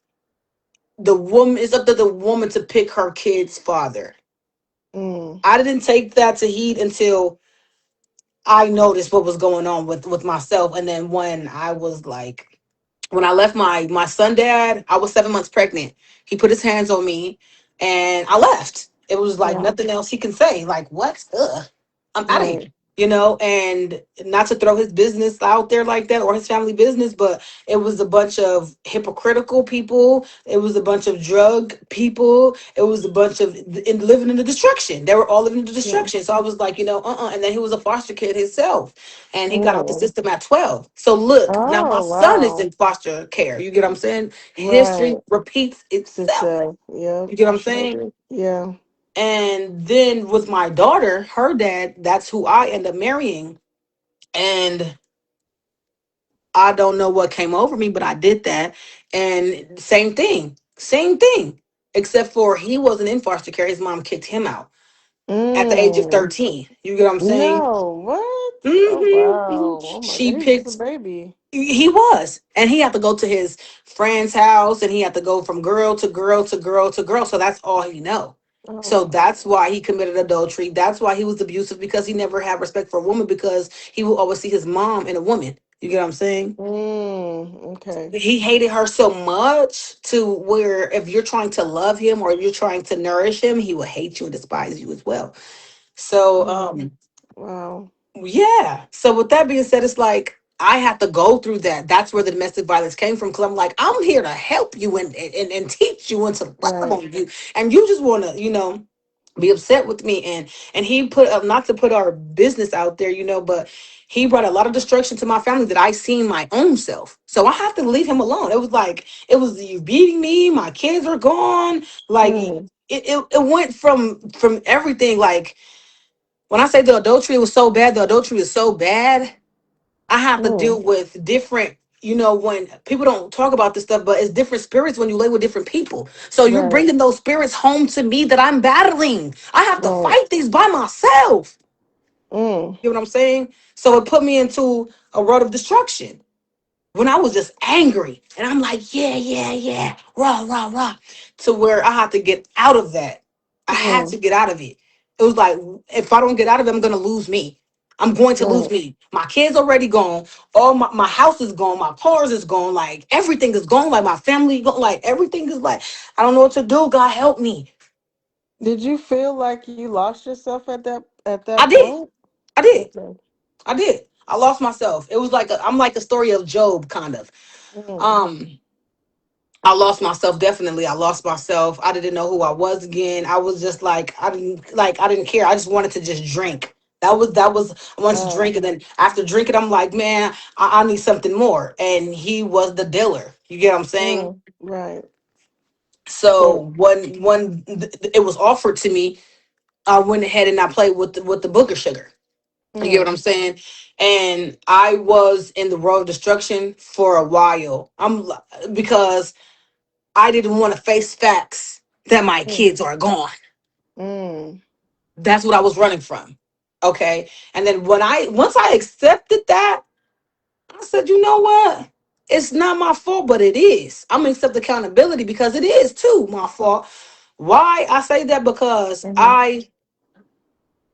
the woman, it's up to the woman to pick her kid's father. Mm. I didn't take that to heed until I noticed what was going on with myself. And then when I left my son dad, I was 7 months pregnant. He put his hands on me, and I left. It was like Yeah. nothing else he can say. Like, what? Ugh, I'm out of here. Right. And not to throw his business out there like that, or his family business, but it was a bunch of hypocritical people. It was a bunch of drug people. It was a bunch of living in the destruction. They were all living in the Yeah. destruction. So I was like, and then he was a foster kid himself, and he got out the Mm. system at 12. So look, now my Oh, son is wow. in foster care. You get what I'm saying? Right. History repeats itself. Sister. Yep. You get what I'm Sure saying? do. Yeah. And then with my daughter, her dad, that's who I end up marrying. And I don't know what came over me, but I did that. And same thing. Same thing. Except for he wasn't in foster care. His mom kicked him out at the age of Mm. 13. You get what I'm saying? No. What? Oh, Hmm. wow. Oh my God. She He's just a picked. baby. He was, and he had to go to his friend's house, and he had to go from girl to girl to girl to girl. So that's all he know. Oh So my that's God. why he committed adultery. That's why he was abusive, because he never had respect for a woman, because he will always see his mom in a woman. You get what I'm saying? Okay. He hated her so much, to where if you're trying to love him or you're trying to nourish him, he will hate you and despise you as well. So Mm. Wow. yeah. So with that being said, it's like I have to go through that. That's where the domestic violence came from. Because I'm like, I'm here to help you and teach you and to love Right. on you, and you just want to, be upset with me. And he put up, not to put our business out there, but he brought a lot of destruction to my family that I seen my own self. So I have to leave him alone. It was like, it was you beating me. My kids are gone. Like, Mm. it went from everything. Like, When I say the adultery was so bad, the adultery is so bad. I have to Mm. deal with different, when people don't talk about this stuff, but it's different spirits when you lay with different people. So you're Right. bringing those spirits home to me that I'm battling. I have to Right. fight these by myself. Mm. You know what I'm saying? So it put me into a road of destruction when I was just angry. And I'm like, yeah, yeah, yeah, rah, rah, rah, to where I had to get out of that. I had Mm. to get out of it. It was like, if I don't get out of it, I'm going to lose me. I'm going to lose Right. me. My kids already gone. All my house is gone. My cars is gone. Like everything is gone. Like my family gone. Like everything is like, I don't know what to do. God help me. Did you feel like you lost yourself at I that did. point? I did. Okay. I did. I lost myself. It was like I'm like a story of Job, kind of. Mm. Um, I lost myself. Definitely, I lost myself. I didn't know who I was again. I was just I didn't care. I just wanted to just drink. That was I wanted to Uh, drink, and then after drinking, I'm like, man, I need something more. And he was the dealer. You get what I'm saying? right. So, So when it was offered to me, I went ahead and I played with the booger sugar. You get what I'm mm. saying? And I was in the road of destruction for a while. Because I didn't want to face facts that my Mm. kids are gone. Mm. That's what I was running from. Okay. And then once I accepted that, I said, you know what? It's not my fault, but it is. I'm gonna accept accountability because it is too my fault. Why I say that? Because Mhm. I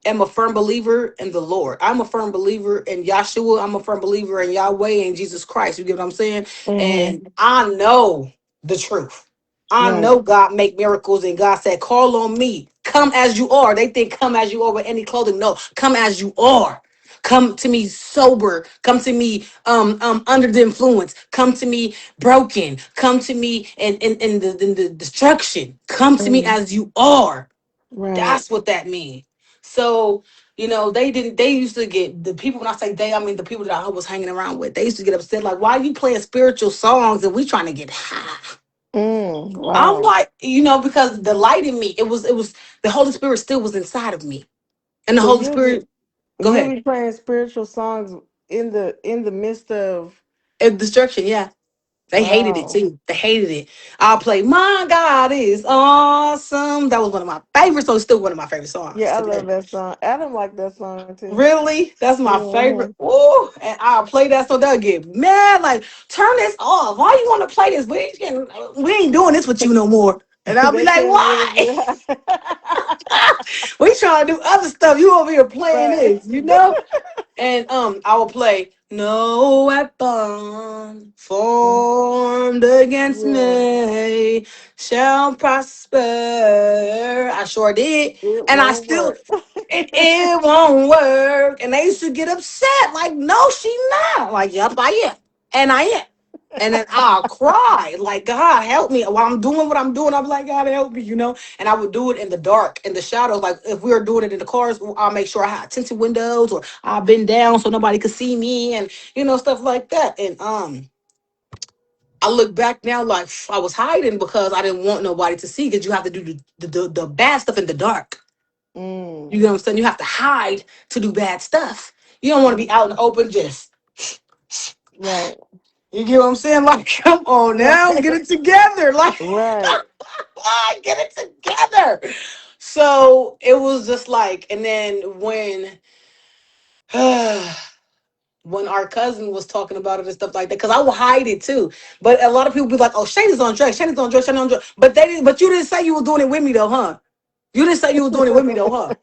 am a firm believer in the Lord. I'm a firm believer in Yahshua. I'm a firm believer in Yahweh and Jesus Christ. You get what I'm saying? Mhm. And I know the truth. I Right. know God make miracles, and God said, "Call on me. Come as you are." They think come as you are with any clothing. No, come as you are. Come to me sober. Come to me under the influence. Come to me broken. Come to me in the destruction. Come to me Mm. as you are. Right. That's what that means. So, they used to get the people, when I say they, I mean the people that I was hanging around with, they used to get upset, like, why are you playing spiritual songs and we trying to get high? Mm. I'm Wow. like, because the light in me, it was the Holy Spirit still was inside of me. And the So Holy Spirit, go you'll ahead. be playing spiritual songs in the midst of Destruction, yeah. They hated it wow. too. They hated it. I'll play My God is Awesome. That was one of my favorite songs, still one of my favorite songs Yeah, I love today. that song. Adam liked that song too. Really? That's my Hmm. favorite. Ooh, and I'll play that so they'll get mad. Like, turn this off. Why you want to play this? We ain't doing this with you no more. And I'll be They like, can't wait to why? get high. We trying to do other stuff. You over here playing Right. this. And I will play No weapon formed against Yeah. me shall prosper. I sure did. It And I won't still work. it won't work. And they used to get upset, like, no, she not. Like, yep, I am. And I am. And then I'll cry, like, God help me. While I'm doing what I'm doing, I'm like, God help me. And I would do it in the dark, in the shadows. Like, if we were doing it in the cars, I'll make sure I had tinted windows, or I'll bend down so nobody could see me, and stuff like that. And I look back now, like, I was hiding because I didn't want nobody to see, because you have to do the bad stuff in the dark. You Mm. know what I'm saying? You have to hide to do bad stuff. You don't want to be out in the open, just, Right. you get what I'm saying? Like, come on now, get it together. Like, Right. get it together. So it was just like, and then when our cousin was talking about it and stuff like that, because I will hide it too. But a lot of people be like, "Oh, Shane is on drugs. Shane is on drugs. Shane is on drugs." But they didn't. But you didn't say you were doing it with me though, huh? You didn't say you were doing it with me though, huh?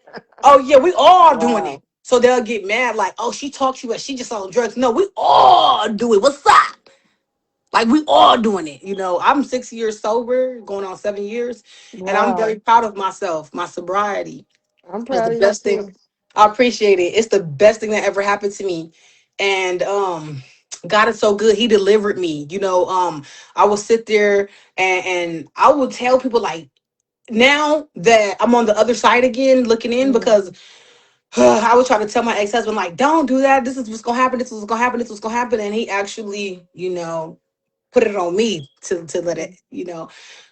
Oh yeah, we all doing it. Wow. So they'll get mad, like, "Oh, she talks to you, but she just on drugs." No, we all do it. What's up? Like, we all doing it. I'm 6 years sober, going on 7 years, and I'm very Wow. proud of myself. My sobriety I'm is the proud of you best thing. too. I appreciate it. It's the best thing that ever happened to me. And God is so good. He delivered me. I will sit there, and I will tell people, like, now that I'm on the other side again, looking in, Mm. because I would try to tell my ex-husband, like, don't do that. This is what's gonna happen. This is what's gonna happen. This is what's gonna happen. And he actually, put it on me to let it.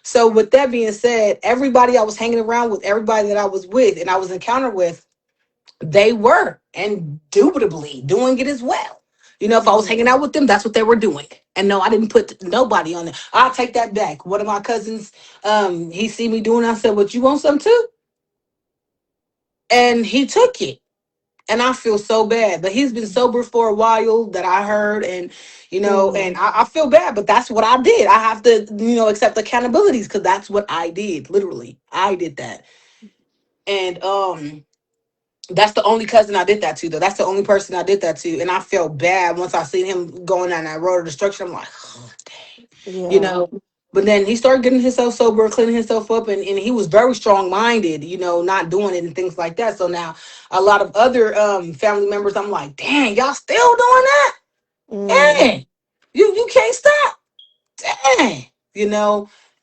So with that being said, everybody I was hanging around with, everybody that I was with and I was encountered with, they were indubitably doing it as well. You know, if I was hanging Mm-hmm. out with them, that's what they were doing. And no, I didn't put nobody on there. I'll take that back. One of my cousins, he see me doing it. I said, "What, you want some too?" And he took it. And I feel so bad. But he's been sober for a while that I heard, and and Mm-hmm. I feel bad, but that's what I did. I have to, accept accountabilities because that's what I did. Literally. I did that. And that's the only cousin I did that to, though. That's the only person I did that to. And I felt bad once I seen him going down that road of destruction. I'm like, oh, you Yeah. know. But then he started getting himself sober, cleaning himself up, and he was very strong minded, not doing it and things like that. So now a lot of other family members, I'm like, dang, y'all still doing that? Mm. Dang, you can't stop. Dang,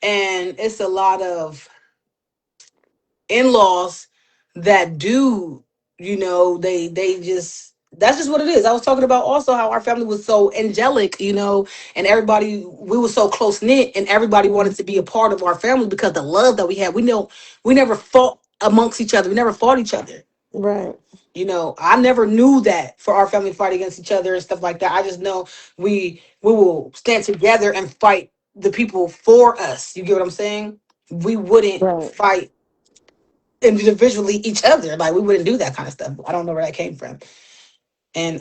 and it's a lot of in-laws that do, they just, that's just what it is. I was talking about also how our family was so angelic, and everybody, we were so close knit, and everybody wanted Mm. to be a part of our family because the love that we had. We never fought amongst each other. We never fought each other. Right. I never knew that for our family to fight against each other and stuff like that. I just know we will stand together and fight the people for us. You get what I'm saying? We wouldn't Right. fight individually each other. Like, we wouldn't do that kind of stuff. I don't know where that came from. And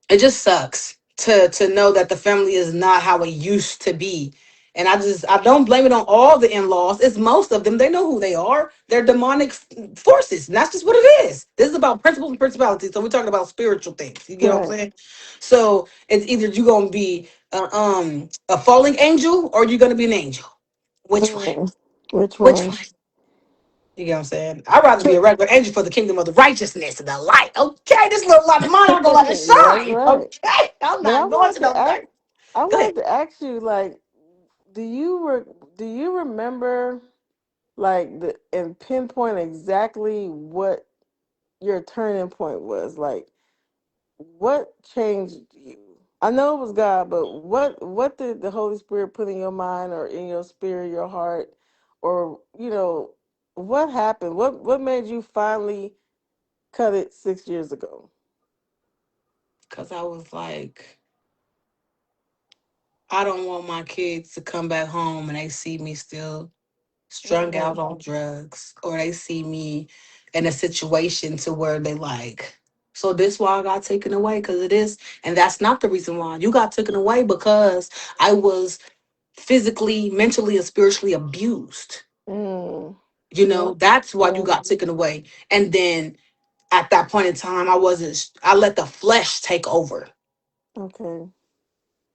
it just sucks to know that the family is not how it used to be. And I don't blame it on all the in-laws. It's most of them. They know who they are. They're demonic forces. And that's just what it is. This is about principles and principalities. So we're talking about spiritual things. You get what I'm Right. saying? So it's either you're gonna be a falling angel or you're gonna be an angel. Which one? Mm. Which Which one? one? You get what I'm saying? I'd rather be a regular angel for the kingdom of the righteousness and the light. Okay, this little light of mine, I'm gonna let it That's shine. right. Okay, I'm But not going to no dark. I Go ahead. wanted to ask you, like, do you remember, like, the and pinpoint exactly what your turning point was? Like, what changed you? I know it was God, but what did the Holy Spirit put in your mind or in your spirit, your heart, or what happened? What made you finally cut it 6 years ago? Because I was like, I don't want my kids to come back home and they see me still strung out Mm, on drugs, or they see me in a situation to where they like, so this why I got taken away, because it is. And that's not the reason why you got taken away, because I was physically, mentally, and spiritually abused. mm, yep, That's why you yeah, got taken away. And then at that point in time, I let the flesh take over. okay,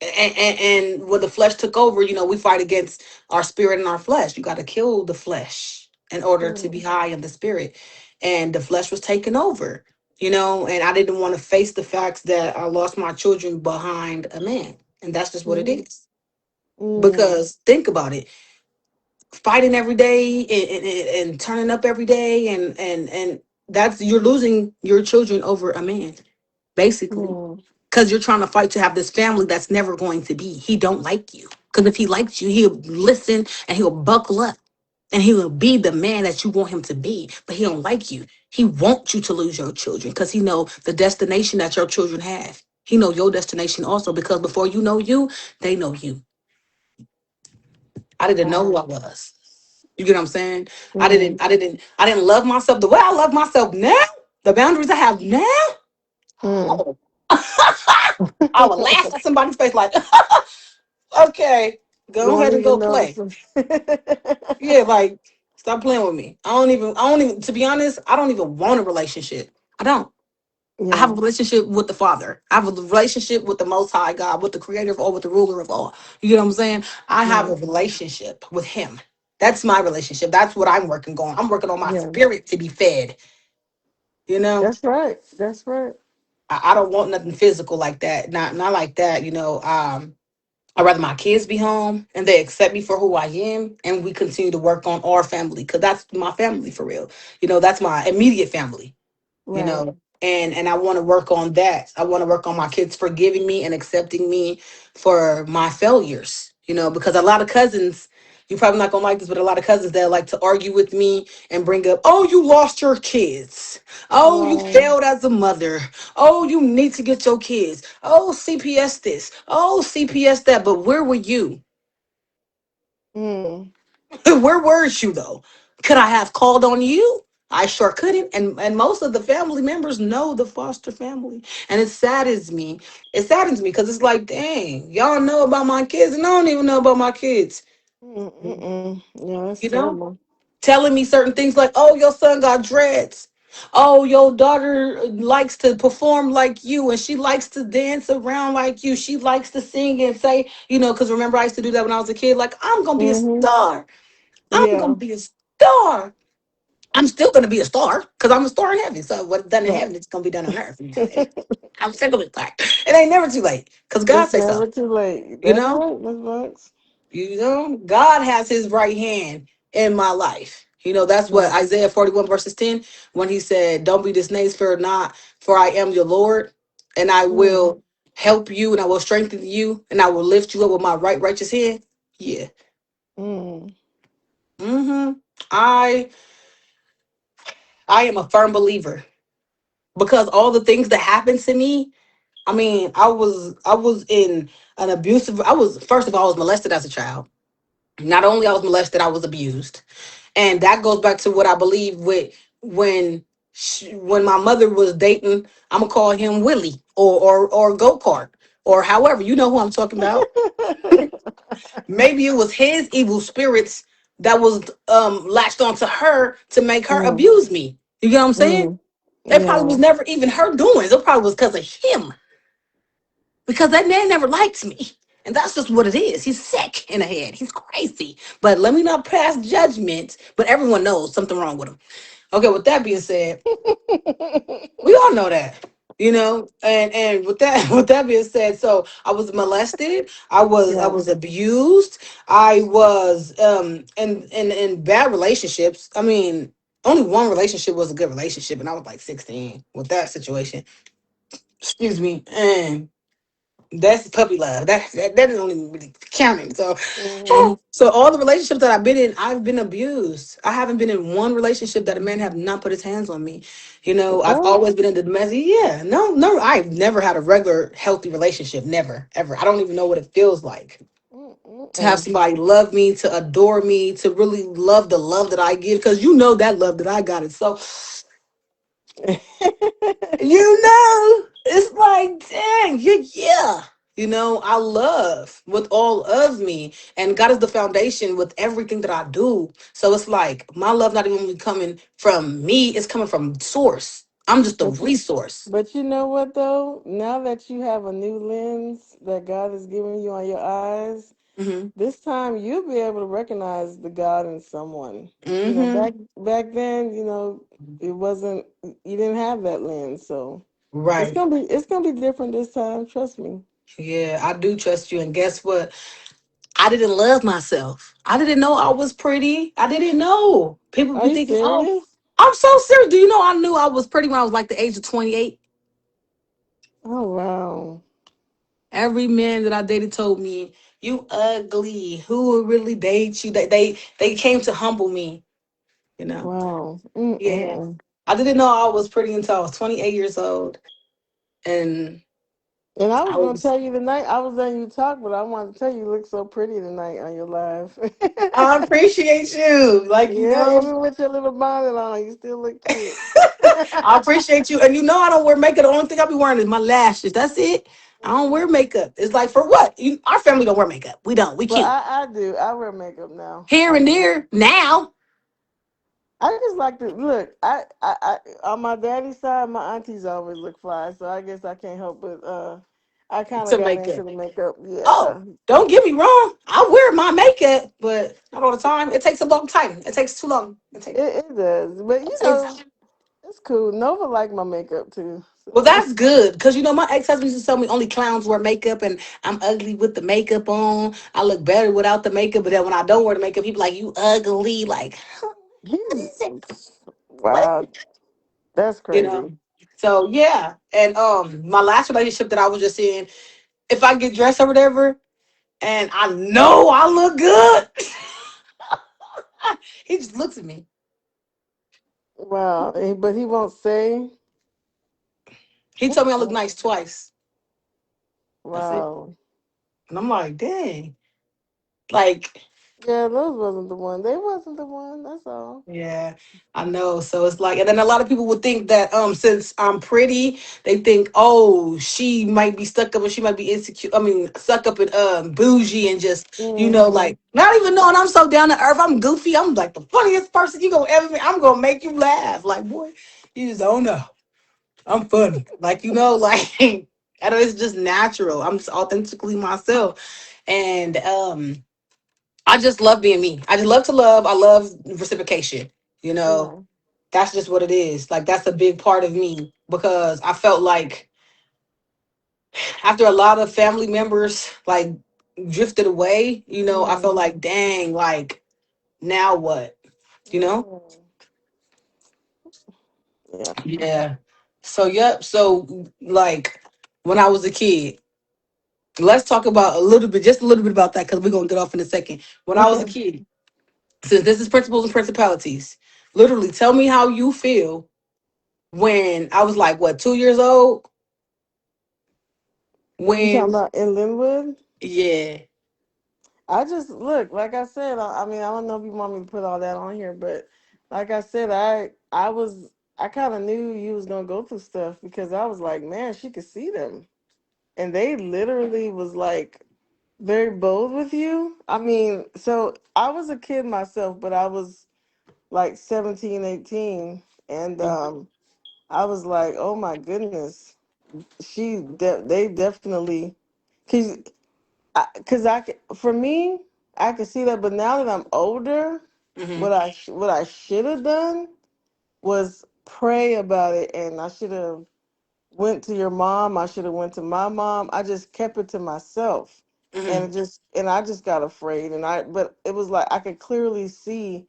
And when the flesh took over, we fight against our spirit and our flesh. You got to kill the flesh in order to be mm, high in the spirit. And the flesh was taken over, and I didn't want to face the facts that I lost my children behind a man. And that's just what it mm, is. mm, Because think about it, fighting every day and turning up every day, and that's, you're losing your children over a man, basically, mm, because you're trying to fight to have this family that's never going to be. He don't like you, because if he liked you, he'll listen and he'll buckle up and he will be the man that you want him to be. But he don't like you. He wants you to lose your children because he know the destination that your children have. He know your destination also, because before you know you, they know you. I didn't know who wow, I was. You get what I'm saying? mm, I didn't love myself the way I love myself now. The boundaries I have now. mm. Oh. I would laugh at somebody's face like, okay, You go won't ahead and go even know. play. Yeah, like, stop playing with me. I don't even, to be honest, I don't even want a relationship. I don't. I have a Yeah, relationship with the Father. I have a relationship with the Most High God, with the Creator of all, with the Ruler of all. You get what I'm saying? I have a right. relationship with Him. That's my relationship. That's what I'm working on. I'm working on my Yeah, spirit to be fed. You know, that's right. That's right. I don't want nothing physical like that. Not like that. I'd rather my kids be home and they accept me for who I am, and we continue to work on our family, because that's my family for real. That's my immediate family. You Right. know, and I want to work on that. I want to work on my kids forgiving me and accepting me for my failures. Because a lot of cousins, You're probably not gonna like this, but a lot of cousins that like to argue with me and bring up, oh, you lost your kids. Oh, you Wow. failed as a mother. Oh, you need to get your kids. Oh, CPS this. Oh, CPS that. But where were you? Mm. Where were you though? Could I have called on you? I sure couldn't. And most of the family members know the foster family. And it saddens me. It saddens me because it's like, dang, y'all know about my kids and I don't even know about my kids. Mm-mm. Yeah, that's You know? terrible. Telling me certain things like, oh, your son got dreads. Oh, your daughter likes to perform like you and she likes to dance around like you. She likes to sing and say, because remember, I used to do that when I was a kid. Like, I'm going to be a Mm-hmm. star. I'm going Yeah. to be a star. I'm still going to be a star because I'm a star in heaven. So what's done in Right. heaven, it's going to be done on earth. I'm still going to be a star. It ain't never too late because God It's say so. never too late. You That's know? right, Miss Bucks. God has his right hand in my life. That's what Right. Isaiah 41 verses 10, when he said, don't be dismayed, fear not, for I am your Lord, and I Mm. will help you and I will strengthen you and I will lift you up with my right righteous hand. Yeah. Mm. hmm I I am a firm believer because all the things that happened to me, I mean, I was in an abusive I was first of all I was molested as a child. Not only I was molested, I was abused. And that goes back to what I believe with when my mother was dating, I'm gonna call him Willie or go kart or however, you know who I'm talking about. Maybe it was his evil spirits that was latched onto her to make her mm. abuse me. You get what I'm saying? Mm. It probably was Yeah. never even her doing. It probably was because of him, because that man never liked me. And that's just what it is. He's sick in the head. He's crazy. But let me not pass judgment. But everyone knows something wrong with him. Okay, with that being said, we all know that. And with that with that being said, so I was molested, I Yeah. was abused, I was in bad relationships. I mean, only one relationship was a good relationship, and I was like 16 with that situation. Excuse me. And that's puppy love. That doesn't even really counting. So, Mm-hmm. so all the relationships that I've been in, I've been abused. I haven't been in one relationship that a man have not put his hands on me. I've What? always been in the domestic. Yeah, no, no, I've never had a regular healthy relationship. Never, ever. I don't even know what it feels like to have Mm-mm. somebody love me, to adore me, to really love the love that I give. Because that love that I got is so. It's like, dang, yeah, yeah. I love with all of me, and God is the foundation with everything that I do. So it's like my love not even coming from me; it's coming from source. I'm just a But you, resource. but you know what though? Now that you have a new lens that God is giving you on your eyes, Hmm. this time you'll be able to recognize the God in someone. Hmm. Back then, it wasn't. You didn't have that lens, so Right. it's gonna be different this time. Trust me. Yeah, I do trust you, and guess what? I didn't love myself. I didn't know I was pretty. I didn't know. People Are be you thinking, "Oh, serious? I'm so serious." Do you know I knew I was pretty when I was like the age of 28? Oh wow, Every man that I dated told me, "You ugly. Who would really date you?" They came to humble me. You know. wow. Yeah. Mm-mm-mm. I didn't know I was pretty until I was 28 years old, and And I I was gonna was. tell you tonight. I was letting you talk, but I wanted to tell you, you look so pretty tonight on your live. I appreciate you. Like Yeah, even with your little bonnet on, you still look cute. I appreciate you. And I don't wear makeup. The only thing I be wearing is my lashes. That's it. I don't wear makeup. It's like for what? Our family don't wear makeup. We don't. We But cute. I do. I wear makeup now. Here I and do. there now I just like to look. On my daddy's side, my aunties always look fly, so I guess I can't help but I kind of to got makeup. into the makeup. Oh, Yeah, don't get me wrong. I wear my makeup, but not all the time. It takes a long time. It takes too long. it does. But It takes. it's cool. Nova like my makeup too. Well, So that's good because my ex-husband used to tell me only clowns wear makeup, and I'm ugly with the makeup on. I look better without the makeup, but then when I don't wear the makeup, people like you ugly. Like, what he's is it? What? wow. That's You know. crazy. So yeah, and my last relationship that I was just in, if I get dressed or whatever, and I know I look good. He just looks at me. Wow. But he won't say. He told me I look nice twice. That's it. Wow. And I'm like, dang. Like, Yeah, those wasn't the one. They wasn't the one. That's all. yeah, I know. So it's like, and then a lot of people would think that since I'm pretty, they think, oh, she might be stuck up, or she might be insecure. I mean, stuck up and bougie and just, Hmm. like not even knowing I'm so down to earth. I'm goofy. I'm like the funniest person you gonna ever meet. I'm gonna make you laugh. Like, boy, you just don't know. I'm funny. Like, like and it's just natural. I'm just authentically myself. And I just love being me. I just love to love. I love reciprocation. You know, Yeah. that's just what it is. Like that's a big part of me because I felt like after a lot of family members like drifted away, I felt Hmm. like dang, like now what? You know? Hmm. Yeah. Yeah. So yep. So like when I was a kid, let's talk about just a little bit about that because we're gonna get off in a second. When I was a Okay. kid, since this is principles and principalities, literally tell me how you feel when I was like what 2 years old. You talking When about in Linwood? yeah. I just look, like I said, I mean, I don't know if you want me to put all that on here, but like I said, I kind of knew you was gonna go through stuff because I was like, man, she could see them, and they literally was like very bold with you. I mean, so I was a kid myself, but I was like 17, 18, and I was like, oh my goodness, they definitely, cause for me, I could see that, but now that I'm older, Mm-hmm. what I should have done was pray about it, and I should have went to your mom. I should have went to my mom. I just kept it to myself, and Mm-hmm. I just got afraid, but it was like I could clearly see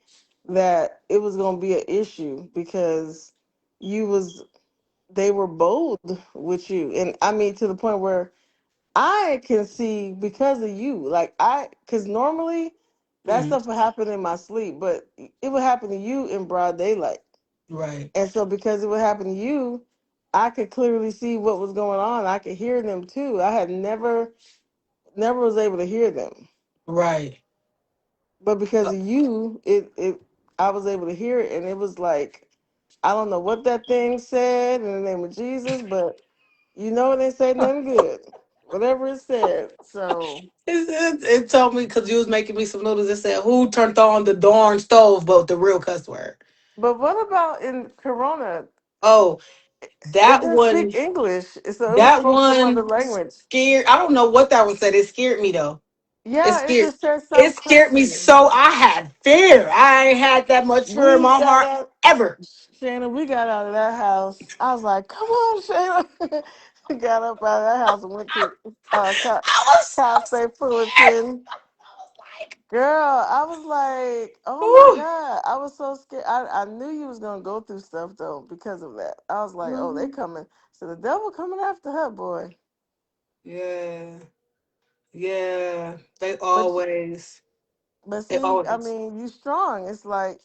that it was gonna be an issue because you was they were bold with you, and I mean to the point where I can see because of you. Because normally that Mm-hmm. stuff would happen in my sleep, but it would happen to you in broad daylight. Right. And so because it would happen to you, I could clearly see what was going on. I could hear them too. I had never was able to hear them. Right. But because of you, I was able to hear it, and it was like I don't know what that thing said in the name of Jesus, but they say nothing good. Whatever it said. So It told me because you was making me some noodles. It said, "Who turned on the darn stove?" But the real cuss word. but what about in Corona? Oh, It that didn't speak one. English, so it was That spoke some other one language. scared. I don't know what that one said. It scared me though. It Yeah, it scared. just said It something scared me crazy. so. I had fear. I ain't had that much fear in We my got heart out, ever. Shannon. We got out of that house. I was like, "Come on, Shannon." We got up out of that house and went to I was Cal so State scared. Fullerton. I was like, Girl, I was like, "Oh my "Whew." God!" I was so scared. I knew you was gonna go through stuff though because of that. I was like, "Oh, they Mhm. coming." So the devil coming after her, boy. Yeah, yeah. They But always, but they see, I always. mean, you strong. It's like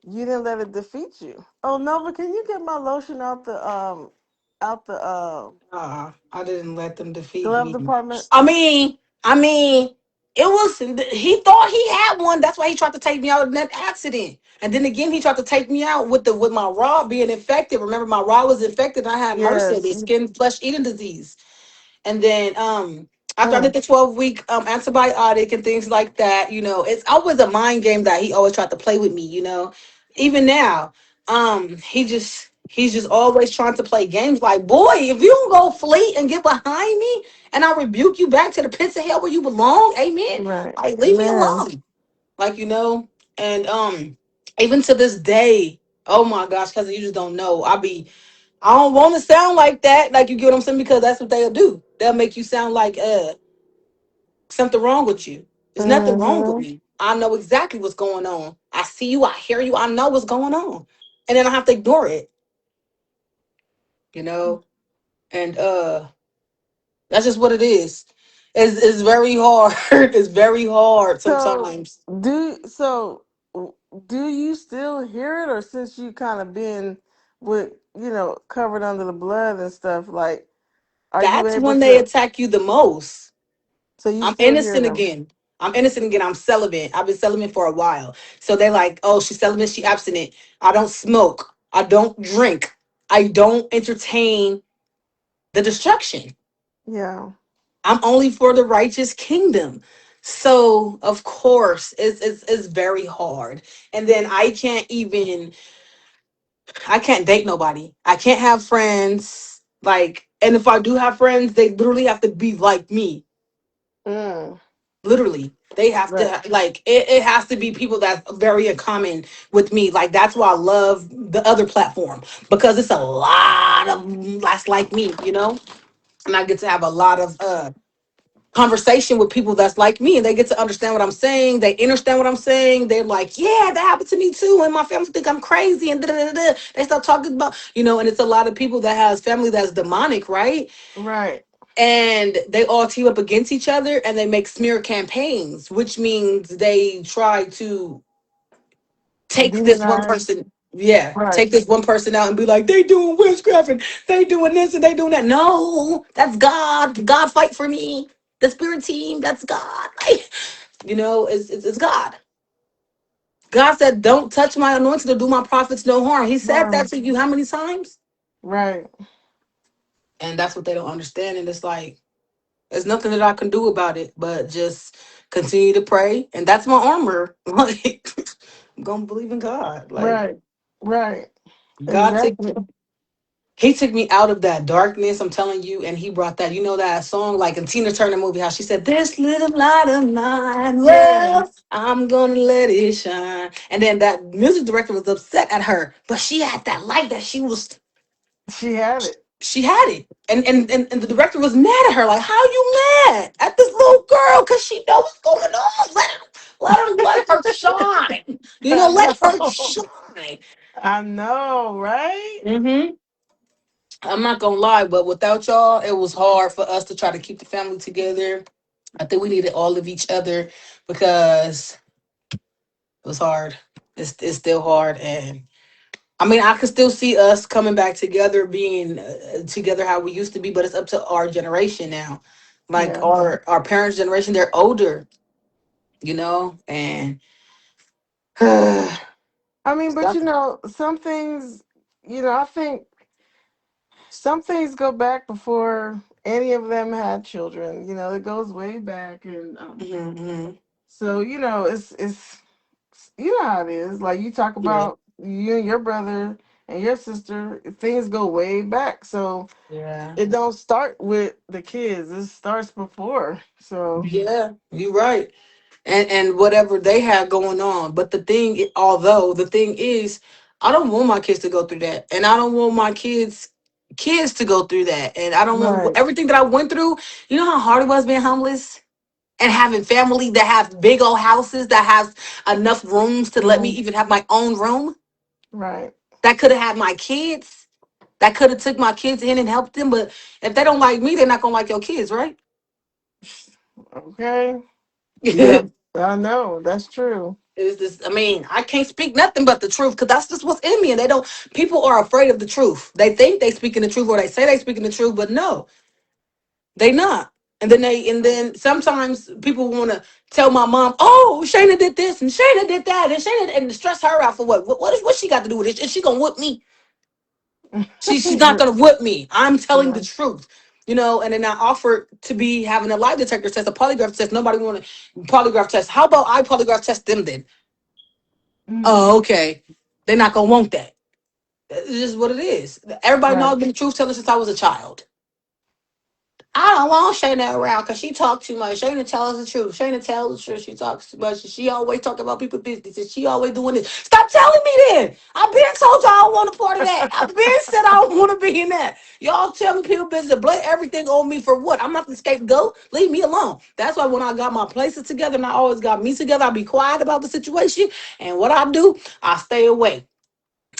you didn't let it defeat you. Oh Nova, can you get my lotion out the I didn't let them defeat glove me. department? I mean, it was. He thought he had one. That's why he tried to take me out in that accident. And then again, he tried to take me out with my raw being infected. Remember, my raw was infected. I had MRSA, Yes. the skin flesh eating disease. And then after I did Mm, the 12-week antibiotic and things like that, it's always a mind game that he always tried to play with me. Even now, he's just always trying to play games like, boy, if you don't go flee and get behind me and I rebuke you back to the pits of hell where you belong, amen. right. Like leave me Man. alone. Like, and even to this day, oh my gosh, because you just don't know. I don't want to sound like that. Like you get what I'm saying? Because that's what they'll do. They'll make you sound like something wrong with you. There's nothing wrong with Mm-hmm. me. I know exactly what's going on. I see you, I hear you, I know what's going on. And then I have to ignore it, you know? And that's just what it is. It's very hard. It's very hard So sometimes. do so. do you still hear it, or since you kind of been with, covered under the blood and stuff, like, are you That's able when they to? attack you the most. So you I'm still hear innocent them? again. I'm innocent again. I'm celibate. I've been celibate for a while. So they're like, oh, she's celibate, she abstinent. I don't smoke. I don't drink. I don't entertain the destruction. Yeah. I'm only for the righteous kingdom. So of course it's very hard. And then I can't date nobody. I can't have friends. Like, and if I do have friends, they literally have to be like me. Mm, Literally. They have right. to like it has to be people that's very in common with me. Like that's why I love the other platform because it's a lot of that's like me. And I get to have a lot of conversation with people that's like me and they get to understand what I'm saying. They understand what I'm saying. They're like, yeah, that happened to me too. And my family think I'm crazy and da da da da. They start talking about, and it's a lot of people that has family that's demonic, right? Right. And they all team up against each other and they make smear campaigns, which means they try to take this one Demonize. person, yeah, Right. take this one person out and be like, they doing witchcraft and they doing this and they doing that. No, that's God. God fight for me. The spirit team, that's God. Like, it's God. God said, don't touch my anointing to do my prophets no harm. He said that Harm. to you how many times? Right. And that's what they don't understand. And it's like, there's nothing that I can do about it, but just continue to pray. And that's my armor. Like, I'm going to believe in God. Like, Right. Right. God took Exactly. He took me out of that darkness, I'm telling you, and he brought that, that song, like in Tina Turner movie, how she said, this little light of mine, well, Yes. I'm gonna let it shine. And then that music director was upset at her, but she had that light that She had it. she had it. And the director was mad at her, like, how you mad at this little girl? Cause she knows what's going on. Let her shine. I Let her know. shine. I know, right? Hmm. I'm not gonna lie, but without y'all, it was hard for us to try to keep the family together. I think we needed all of each other because it was hard. It's still hard, and I mean, I can still see us coming back together, being together how we used to be. But it's up to our generation now, like Yeah. our parents' generation. They're older, and I mean, but some things, I think some things go back before any of them had children. It goes way back, and Mhm. so it's you know how it is. Like you talk Yeah, about you and your brother and your sister, things go way back. So yeah. it don't start with the kids. It starts before. So Yeah, you're right. And whatever they have going on. But although the thing is, I don't want my kids to go through that, and I don't want my kids to go through that, and I don't want right. everything that I went through. You know how hard it was being homeless and having family that have big old houses that has enough rooms to let me Mhm. even have my own room Right. that could have had my kids. That could have took my kids in and helped them, but if they don't like me, they're not gonna like your kids, right? Okay. Yeah, I know. That's true. Is this? I mean, I can't speak nothing but the truth because that's just what's in me, and they don't. People are afraid of the truth. They think they speaking the truth, or they say they speaking the truth, but no, they not. And then sometimes people want to tell my mom, "Oh, Shayna did this and Shayna did that and Shayna," and stress her out for what? What she got to do with it? Is she gonna whip me? She's not gonna whip me. I'm telling the Right. truth. And then I offered to be having a lie detector test, a polygraph test. Nobody want to polygraph test. How about I polygraph test them then? Mm, Oh, okay. They're not gonna want that. It's just what it is. Everybody knows right. I've been a truth teller since I was a child. I don't want Shayna around because she talks too much. Shayna tells the truth. Shayna tells the truth. She talks too much. She always talking about people's business. And she always doing this. Stop telling me then. I've been told y'all I don't want a part of that. I've been said I don't want to be in that. Y'all tell me people business. Blame everything on me for what? I'm not the scapegoat. Leave me alone. That's why when I got my places together and I always got me together, I be quiet about the situation. And what I do, I stay away.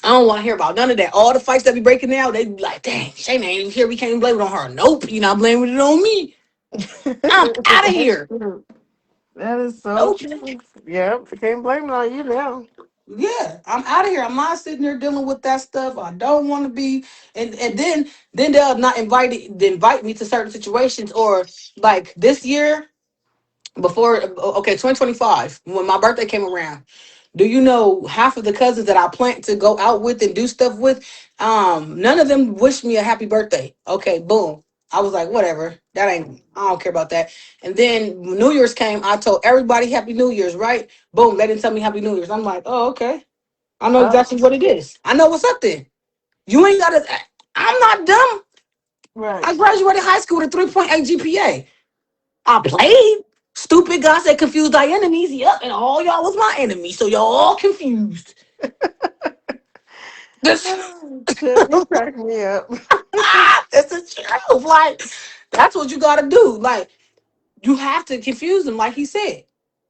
I don't want to hear about none of that. All the fights that be breaking out, they be like, dang, Shayna ain't even here. We can't even blame it on her. Nope, you're not blaming it on me. I'm out of That's here. true. That is so Nope. true. Yep. Can't blame it on you now. Yeah, I'm out of here. I'm not sitting there dealing with that stuff. I don't want to be, and then they'll not invite me to certain situations, or like this year before, okay, 2025, when my birthday came around. Do you know half of the cousins that I plan to go out with and do stuff with? None of them wished me a happy birthday. Okay, boom. I was like, whatever. That ain't. I don't care about that. And then when New Year's came, I told everybody Happy New Year's. Right? Boom. They didn't tell me Happy New Year's. I'm like, oh, okay. I know Uh, exactly what it is. I know what's up there. You ain't gotta. I'm not dumb. right. I graduated high school with a 3.8 GPA. I played. Stupid God said confuse thy enemies. Yep, and all y'all was my enemy. So y'all all confused. This Chip, you crack me up. that's the truth. Like, that's what you gotta do. Like, you have to confuse them, like he said.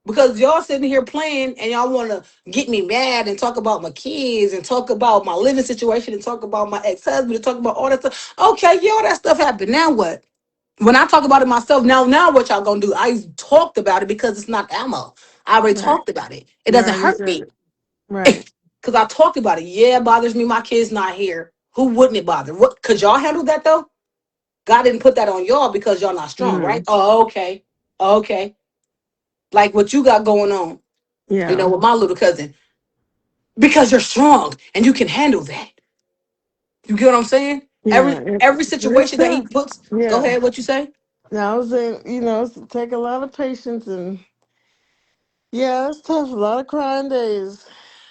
Because y'all sitting here playing and y'all wanna get me mad and talk about my kids and talk about my living situation and talk about my ex-husband and talk about all that stuff. Okay, yeah, all that stuff happened. Now what? When I talk about it myself, now what y'all gonna do? I talked about it because it's not ammo. I already Right. talked about it. It You doesn't already hurt said me it. Right. because I talked about it. Yeah, it bothers me. My kid's not here. Who wouldn't it bother? What could y'all handle that though? God didn't put that on y'all because y'all not strong, right? Mm. Oh, okay, okay. Like what you got going on, Yeah. with my little cousin, because you're strong and you can handle that. You get what I'm saying? Yeah. Every It's situation that he tough. puts. Go Yeah. ahead. What you say? Now I was saying, it's take a lot of patience and yeah, it's tough. A lot of crying days.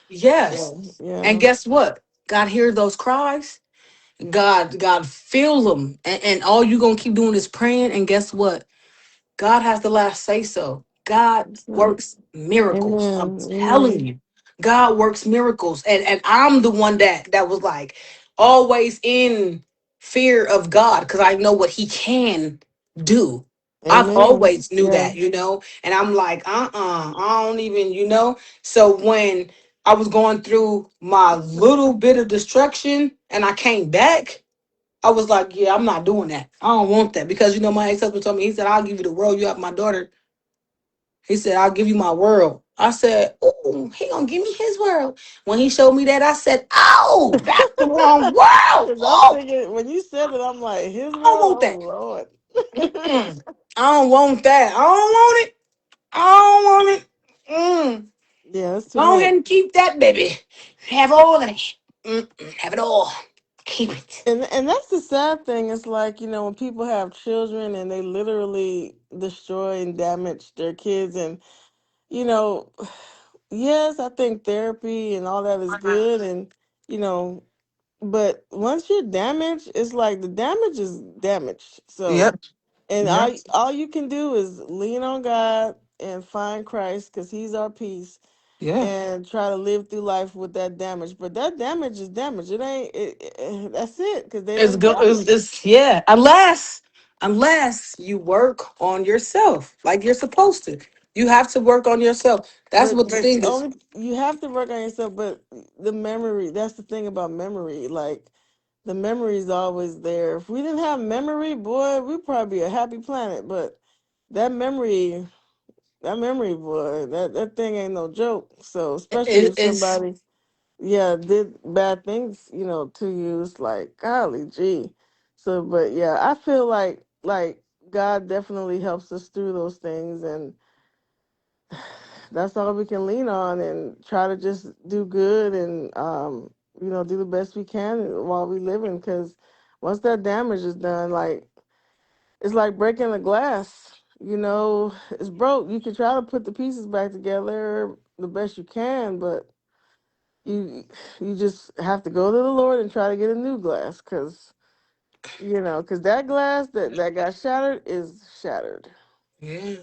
Yes. So And yeah. guess what? God hears those cries. God feels them, and all you gonna keep doing is praying. And guess what? God has the last say so. God So, works miracles. I'm amen. telling Amen. you, God works miracles. And I'm the one that was like always in fear of God because I know what He can do. I've Amen. always knew Yeah. that, and I'm like, I don't even, So when I was going through my little bit of destruction and I came back, I was like, yeah, I'm not doing that. I don't want that because my ex-husband told me, he said, I'll give you the world. You have my daughter. He said, I'll give you my world. I said, oh, he gonna give me his world. When he showed me that, I said, oh, that's the wrong world. Because I'm Oh, thinking, when you said it, I'm like, his I don't world? want Oh, that. Lord. Mm-mm. I don't want that. I don't want it. I don't want it. Yeah, it's too Go much. ahead and keep that, baby. Have all of it. Have it all. Keep it. And that's the sad thing. It's like, when people have children and they literally destroy and damage their kids. And, you know, yes, I think therapy and all that is good. And, you know, but once you're damaged, it's like the damage is damage. So, Yep. and Yep. all you can do is lean on God and find Christ because He's our peace Yeah. and try to live through life with that damage. But that damage is damage. It ain't. That's it because they It's done good. damaged. It's yeah. Unless you work on yourself like you're supposed to. You have to work on yourself. That's what the But thing is. only you have to work on yourself. But the memory. That's the thing about memory. Like the memory is always there. If we didn't have memory, boy, we'd probably be a happy planet. But that memory. That memory, boy, that thing ain't no joke. So especially if It's somebody, yeah, did bad things, to you, it's like, golly gee. So, but yeah, I feel like God definitely helps us through those things, and that's all we can lean on, and try to just do good, and do the best we can while we living, because once that damage is done, like it's like breaking a glass. It's broke. You can try to put the pieces back together the best you can, but you you just have to go to the Lord and try to get a new glass, because that glass that got shattered is shattered. yeah.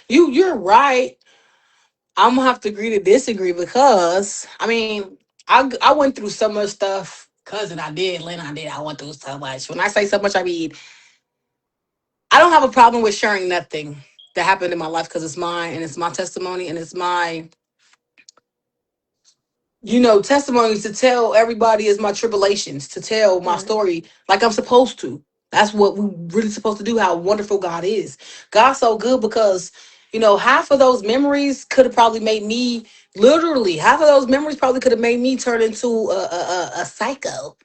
You're right. I'm gonna have to agree to disagree because I mean I went through so much stuff. Cousin, I did. Lynn, I did. I went through so much. When I say so much, I mean I don't have a problem with sharing nothing that happened in my life because it's mine and it's my testimony and it's my testimonies to tell everybody is my tribulations, to tell my Right. story like I'm supposed to. That's what we really supposed to do, how wonderful God is. God's so good because You know, half of those memories could have probably made me, literally, half of those memories probably could have made me turn into a psycho,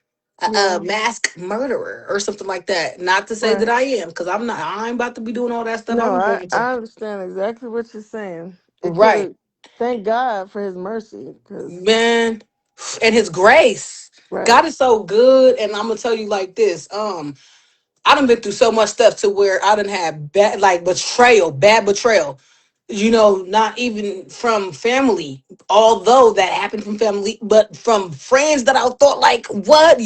a Yeah. mask murderer or something like that. Not to say that Right. I am, because I'm not, I ain't about to be doing all that stuff. No, I'm I going to. I understand exactly what you're saying. It could Right. have. Thank God for His mercy, because Man. And his grace. right, God is so good. And I'm gonna tell you like this. I done been through so much stuff to where I done had bad, like betrayal, bad betrayal. You know, not even from family, although that happened from family, but from friends that I thought like, what,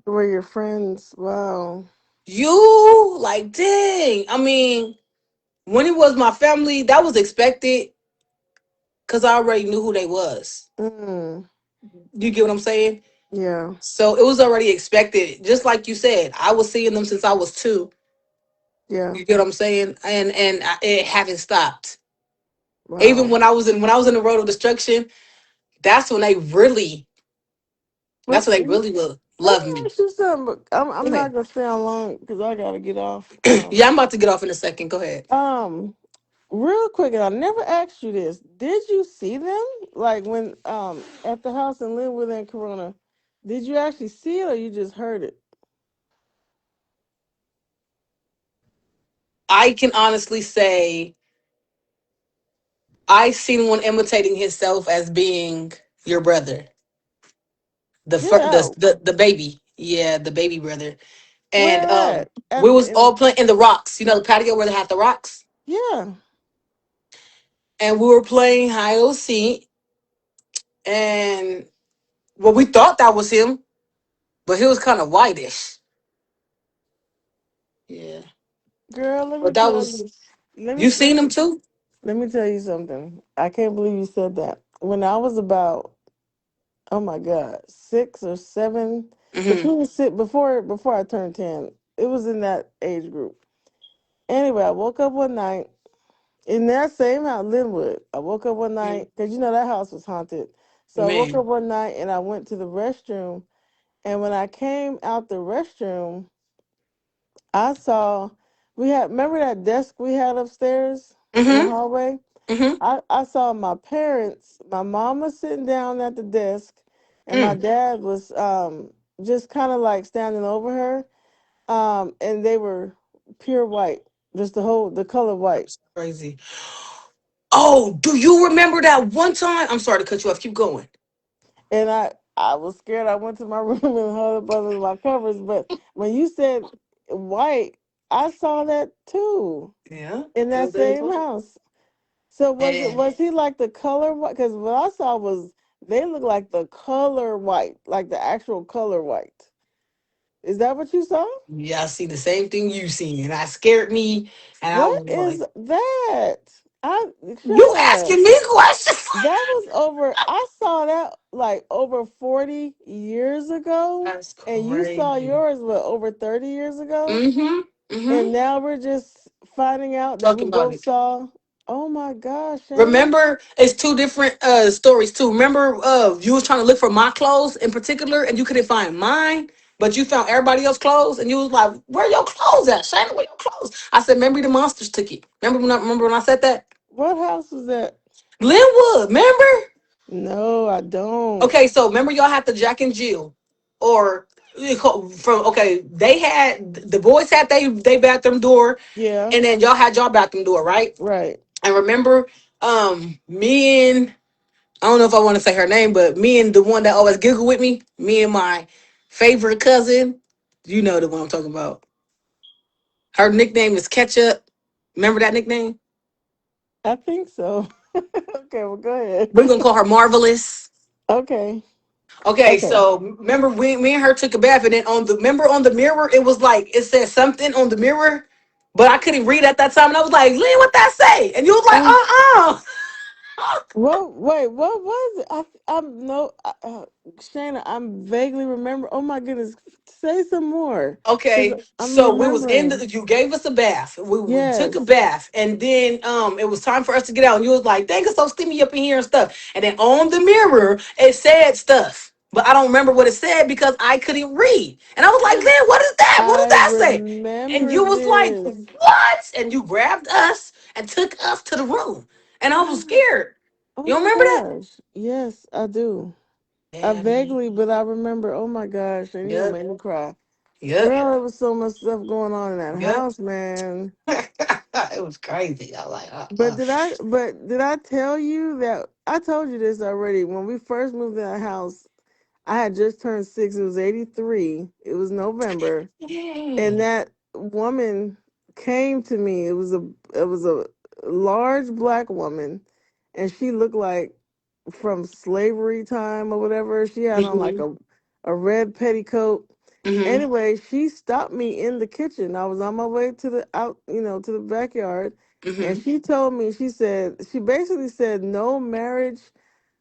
were your friends? Wow. you, like, dang. I mean, when it was my family, that was expected because I already knew who they was. Mm, You get what I'm saying? yeah. So it was already expected. Just like you said, I was seeing them since I was 2. Yeah. You get what I'm saying? It haven't stopped. Even Wow. when I was in the road of destruction, that's when they really that's But when they really will let love me me. ask you something. But I'm Go not ahead. gonna stay on long because I gotta get off. Yeah, I'm about to get off in a second. Go ahead. Um, real quick, and I never asked you this. Did you see them like when at the house in Linwood and Corona? Did you actually see it or you just heard it? I can honestly say I seen one imitating himself as being your brother, the Get fir- out. the baby, yeah, the baby brother, and Where at? we And was all playing in the rocks. You know the patio where they have the rocks, yeah, and we were playing hide and seek, and well, we thought that was him, but he was kind of whitish. Yeah, girl. Let me but that tell was you. Let me you let seen him too. let me tell you something. I can't believe you said that. When I was about, oh my God, 6 or 7, Hmm. between six before I turned 10, it was in that age group. Anyway, I woke up one night in that same house, Linwood. I woke up one night because you know that house was haunted. So I woke Man. up one night and I went to the restroom. And when I came out the restroom, I saw we had remember that desk we had upstairs in the Hmm. hallway. Hmm. I saw my parents, my mom was sitting down at the desk, and my Mm. dad was just kind of like standing over her. And they were pure white, just the color white. That's crazy. Oh, do you remember that one time? I'm sorry to cut you off. Keep going. And I was scared. I went to my room and huddled up under my covers. But when you said white, I saw that too Yeah, in it that was very same important. house. So And was he like the color white? Because what I saw was they look like the color white, like the actual color white. Is that what you saw? yeah, I see the same thing you seen, and that scared me. And I What was like, is that? I "You Shayna, asking me questions?" that was over. I saw that like over 40 years ago, That's and you saw crazy. yours what over 30 years ago, Mm-hmm. Mm-hmm. and now we're just finding out that we Talking about both it. saw. Oh my gosh, Shayna! Remember, it's two different stories too. Remember, you was trying to look for my clothes in particular, and you couldn't find mine, but you found everybody else's clothes, and you was like, "Where your clothes at, Shayna? Where your clothes?" I said, "Maybe the monsters took it." Remember when I said that? What house was that? Linwood, remember? No, I don't. Okay, so remember y'all had the Jack and Jill, or from okay, they had the boys had they bathroom door, Yeah, and then y'all had y'all bathroom door, right? right. And remember, me and I don't know if I want to say her name, but me and the one that always giggle with me and my favorite cousin, you know the one I'm talking about. Her nickname is Ketchup. Remember that nickname? I think so. Okay, well, go ahead. We're gonna call her Marvelous. Okay, Okay, okay. so remember me and her took a bath, and then on the mirror, it was like it said something on the mirror, but I couldn't read at that time, and I was like, "Lynn, what that say?" And you was like, Um, "Uh." what? Wait, what was it? I'm no, Shayna. I'm vaguely remember. Oh my goodness, say some more, because Okay, I'm so we was in remembering. the. You gave us a bath. We took a Yes, bath, and then it was time for us to get out. And you was like, "Dang, it's so steamy up in here and stuff." And then on the mirror, it said stuff, but I don't remember what it said because I couldn't read. And I was like, "Lynn, what is that? What does I that say?" And remember you was like, this. "What?" And you grabbed us, and took us to the room. And I was Oh, scared. oh You don't my remember that? gosh. Yes, I do. I Yeah. vaguely, but I remember. Oh my gosh, and you gonna Yep. make me cry. Yep. Girl, there was so much stuff going on in that Yep. house, man. It was crazy. I was like, But did I tell you that I told you this already? When we first moved in that house, I had just turned 6. It was 83. It was November. And yeah. that woman came to me. It was a large black woman, and she looked like from slavery time or whatever. She had on like Mm-hmm. a red petticoat. Mm-hmm. Anyway, she stopped me in the kitchen. I was on my way to the out, to the backyard, and Mm-hmm. she told me, she basically said no marriage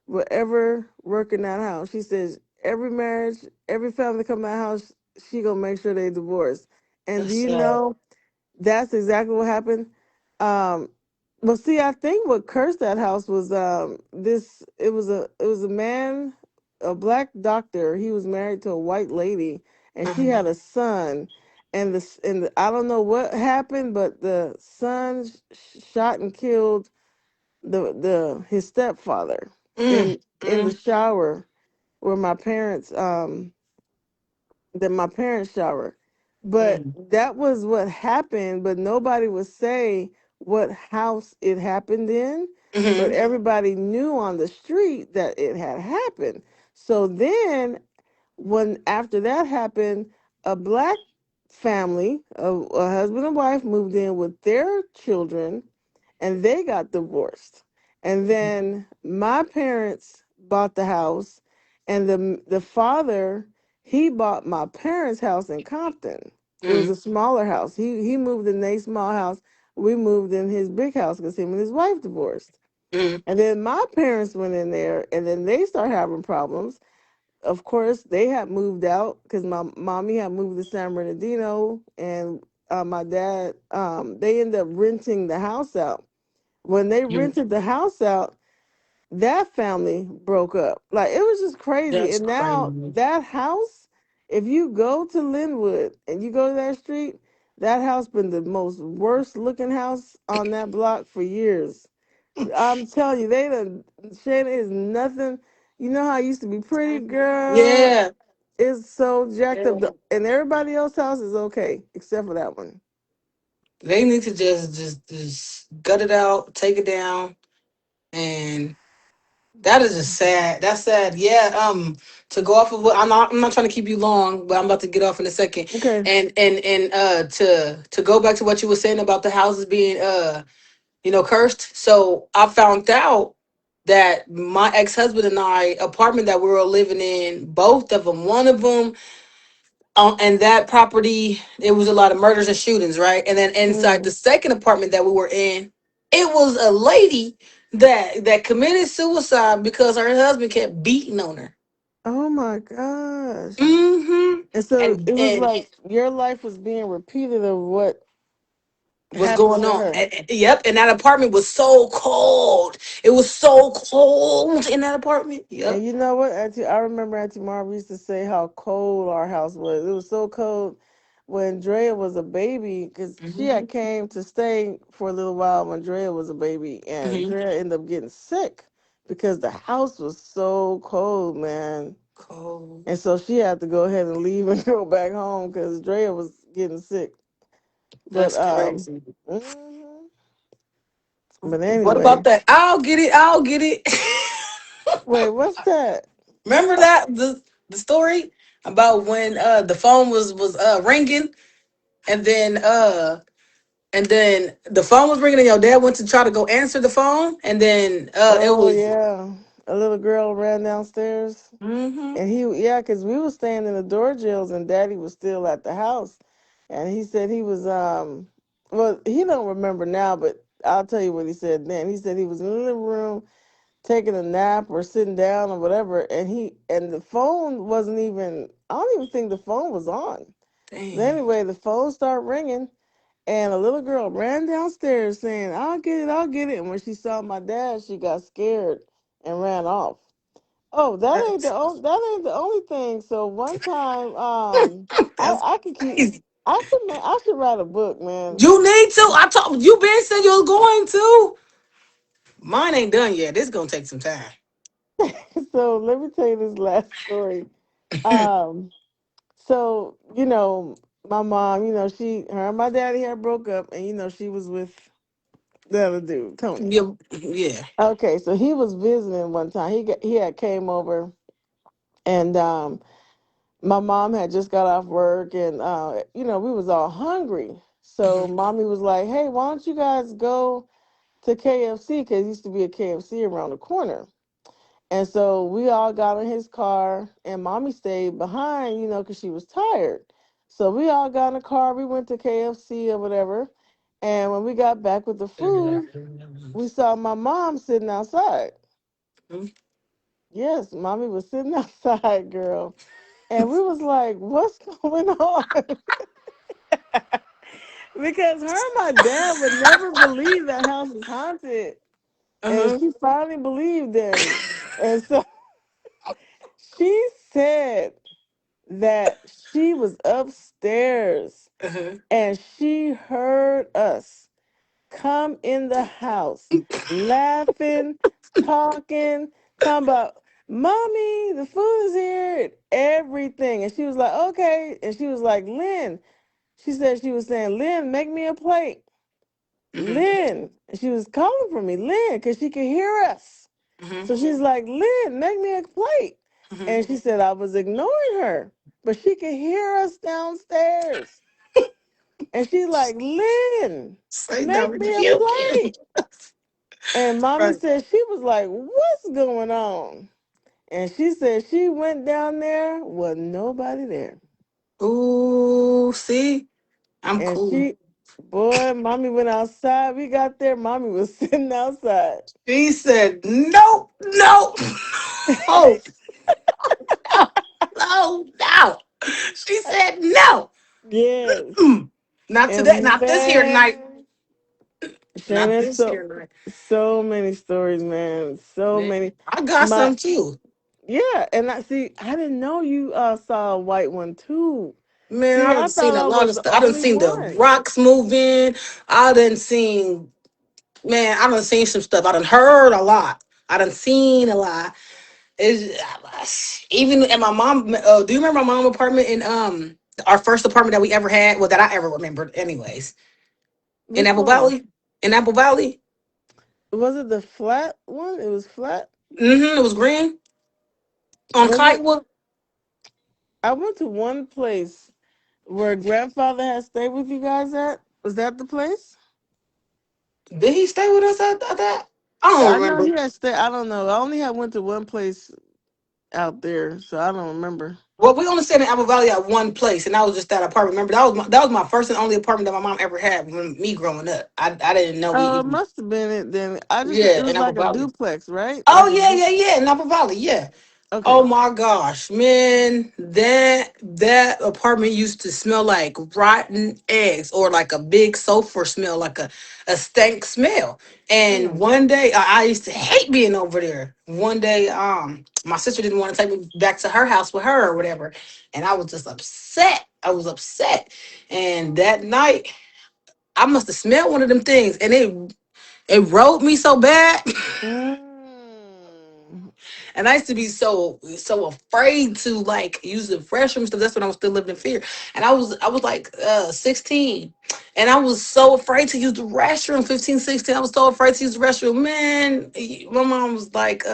will ever work in that house. She says every marriage, every family that come to that house, she gonna make sure they divorce. And do That's you sad. know that's exactly what happened? Um, well, see, I think what cursed that house was this. It was a man, a black doctor. He was married to a white lady, and she Uh-huh. had a son. I don't know what happened, but the son shot and killed the his stepfather Mm, in the mm, shower where my parents shower. But mm. that was what happened, but nobody would say what house it happened in. But Mm-hmm. everybody knew on the street that it had happened. So then when after that happened, a black family, a husband and wife moved in with their children, and they got divorced. And then my parents bought the house, and the father, he bought my parents' house in Compton. It was Mm, a smaller house. He moved in a small house. We moved in his big house because him and his wife divorced. mm, And then my parents went in there, and then they started having problems. Of course, they had moved out because my mommy had moved to San Bernardino, and my dad, they ended up renting the house out. When they mm. rented the house out, that family broke up. Like it was just crazy. That's And now crazy. that house, if you go to Linwood and you go to that street, that house been the most worst looking house on that block for years. I'm telling you, they done Shayna is nothing. You know how it used to be pretty, girl. Yeah. It's so jacked up. Yeah. And everybody else's house is okay except for that one. They need to just gut it out, take it down, and that is just sad. That's sad. Yeah. To go off of what I'm not trying to keep you long, but I'm about to get off in a second. Okay. And to go back to what you were saying about the houses being cursed. So I found out that my ex husband and I apartment that we were living in, both of them, one of them, and that property, it was a lot of murders and shootings, right? And then inside the Mm. second apartment that we were in, it was a lady that committed suicide because her husband kept beating on her. Oh my gosh. Mm-hmm. And so And it was and like your life was being repeated of what what's happened going with on? her. Yep. And that apartment was so cold. It was so cold in that apartment. And Yep. you know what, Auntie? I remember Auntie Marv used to say how cold our house was. It was so cold when Drea was a baby, because she Mm-hmm. had came to stay for a little while when Drea was a baby, and Mm-hmm. Drea ended up getting sick because the house was so cold, man. Cold. And so she had to go ahead and leave and go back home because Drea was getting sick. But That's crazy. mhm. But What about anyway, that? I'll get it. I'll get it. wait, what's that? Remember that the story about when the phone was ringing, and then the phone was ringing and your dad went to try to go answer the phone, and then it Oh was. yeah, a little girl ran downstairs, Mm-hmm. and yeah, because we were staying in the door jails, and Daddy was still at the house, and he said he was well, he don't remember now, but I'll tell you what he said then. He said he was in the living room taking a nap or sitting down or whatever, and the phone wasn't even. I don't even think the phone was on. But Dang. anyway, the phone started ringing, and a little girl ran downstairs saying, "I'll get it, I'll get it." And when she saw my dad, she got scared and ran off. Oh, That's that ain't the only thing. So one time, I that's I can keep crazy. I should write a book, man. You need to. I told you. Been said you was going to. Mine ain't done yet. This gonna take some time. So let me tell you this last story. Um, so my mom, her and my daddy had broke up, and she was with the other dude, Tony. Yeah, yeah. Okay, so he was visiting one time. He had came over, and my mom had just got off work, and we was all hungry. So Mhm, mommy was like, "Hey, why don't you guys go to KFC? Because it used to be a KFC around the corner." And so we all got in his car, and mommy stayed behind, because she was tired. So we all got in the car. We went to KFC or whatever. And when we got back with the food, we saw my mom sitting outside. mhm. Yes, mommy was sitting outside, girl. And we was like, what's going on? Because her and my dad would never believe that house is haunted. And Uh-huh. she finally believed them. And so she said that she was upstairs Uh-huh. and she heard us come in the house laughing, talking, talking about, Mommy, the food is here, and everything. And she was like, okay. And she was like, Lynn, she said, she was saying, Lynn, make me a plate. Mhm, Lynn. And she was calling for me, Lynn, because she could hear us. mhm, So she's like, Lynn, make me a plate. mhm. And she said, I was ignoring her, but she could hear us downstairs. And she's like, Lynn, Say make no, me a you. plate. And mommy Right. said she was like, what's going on? And she said she went down there, was nobody there. Ooh, see, I'm And cool. boy, mommy went outside. We got there, mommy was sitting outside. She said, no, no, oh, no, no, no. She said, no. Yes. Mm. Not today. And Not this here night. man, Not Shannon, this so here night. so many stories, man. So Man, many. I got My some too. Yeah, and I didn't know you saw a white one too. Man, See, I done I thought seen a I lot was of the stuff. I done only seen the one. rocks moving. I done seen, man, I done seen some stuff. I done heard a lot. I done seen a lot. Even at my mom. Do you remember my mom apartment in our first apartment that we ever had? Well, that I ever remembered, anyways. In Which Apple one? Valley. In Apple Valley. Was it the flat one? It was flat. Mm-hmm. It was green on Was it? Kitewood. I went to one place where grandfather had stayed with you guys at. Was that the place? Did he stay with us at that? I don't I know remember. he had stayed. I don't know. I only had went to one place out there, so I don't remember. Well, we only stayed in Apple Valley at one place, and that was just that apartment. Remember, that was my first and only apartment that my mom ever had when me growing up. I didn't know we Oh, it even must have been it then. It yeah was in Apple like a Valley. duplex, right? Oh Like a yeah, du. yeah, yeah, in Apple Valley, yeah. Oh Okay. my gosh, man, that apartment used to smell like rotten eggs or like a big sulfur smell, like a stank smell. And Mm. one day, I used to hate being over there. One day, my sister didn't want to take me back to her house with her or whatever, and I was just upset. I was upset, and that night, I must have smelled one of them things, and it rode me so bad. Mm. And I used to be so afraid to like use the restroom stuff. That's when I was still living in fear. And I was like 16. And I was so afraid to use the restroom, 15, 16. I was so afraid to use the restroom. Man, my mom was like,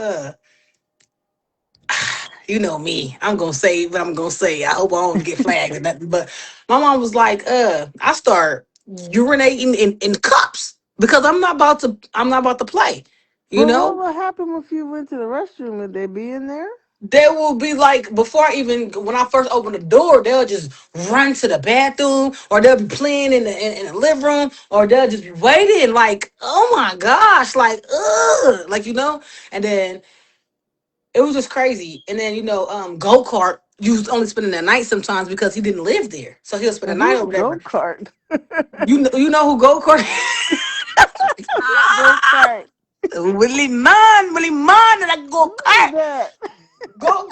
you know me. I'm gonna say what I'm gonna say. I hope I don't get flagged or nothing. But my mom was like, I start urinating in cups because I'm not about to play. You But what know? would happen if you went to the restroom? Would they be in there? There will be like before I even when I first open the door, they'll just run to the bathroom, or they'll be playing in the living room, or they'll just be waiting. Like, oh my gosh, like, ugh, like And then it was just crazy. And then go kart used only spending the night sometimes because he didn't live there, so he'll spend the And night who's or go whatever. kart? You know who go kart? Who's go kart? Willie man, and I go Who is kart, that? go.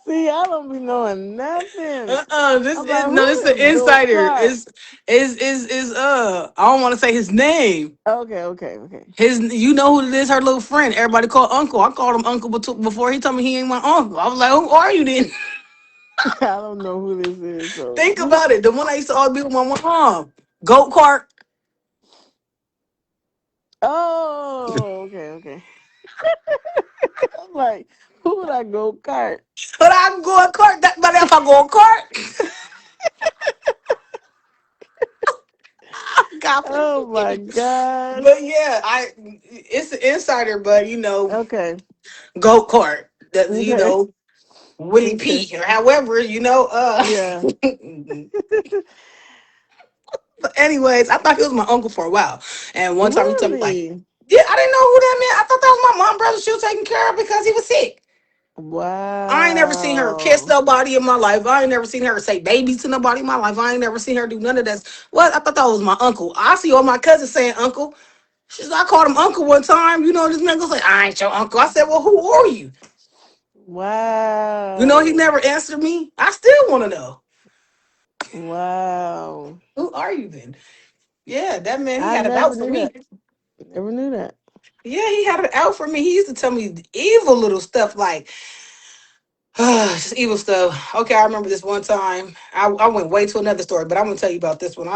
See, I don't be knowing nothing. This I'm like, is no, this is who an is go insider. kart? Is I don't want to say his name. Okay, okay, okay. His, you know who it is? Her little friend. Everybody called Uncle. I called him Uncle before he told me he ain't my uncle. I was like, who are you then? I don't know who this is. So, Think about it. The one I used to always be with my mom. Goat cart. oh, okay, okay. I'm like, who would I go kart? But I go a cart. That, but if I go a cart, God please Oh forgive my me. gosh. But yeah, it's an insider, but Okay, goat cart. That okay, Willie okay. P or however, Yeah. But anyways, I thought he was my uncle for a while. And one time he told me like, Really? yeah, I didn't know who that meant. I thought that was my mom, brother. She was taking care of because he was sick. I ain't never seen her kiss Wow. nobody in my life. I ain't never seen her say baby to nobody in my life. I ain't never seen her do none of that. What? I thought that was my uncle. I see all my cousins saying uncle. I called him uncle one time. This nigga was like, I ain't your uncle. I said, well, who are you? He Wow. never answered me. I still want to know. Wow. Who are you then? Yeah, that man, he I had it never out for knew me. that. Never knew that. Yeah, he had it out for me. He used to tell me evil little stuff like, just evil stuff. Okay, I remember this one time. I went way to another story, but I'm gonna tell you about this one.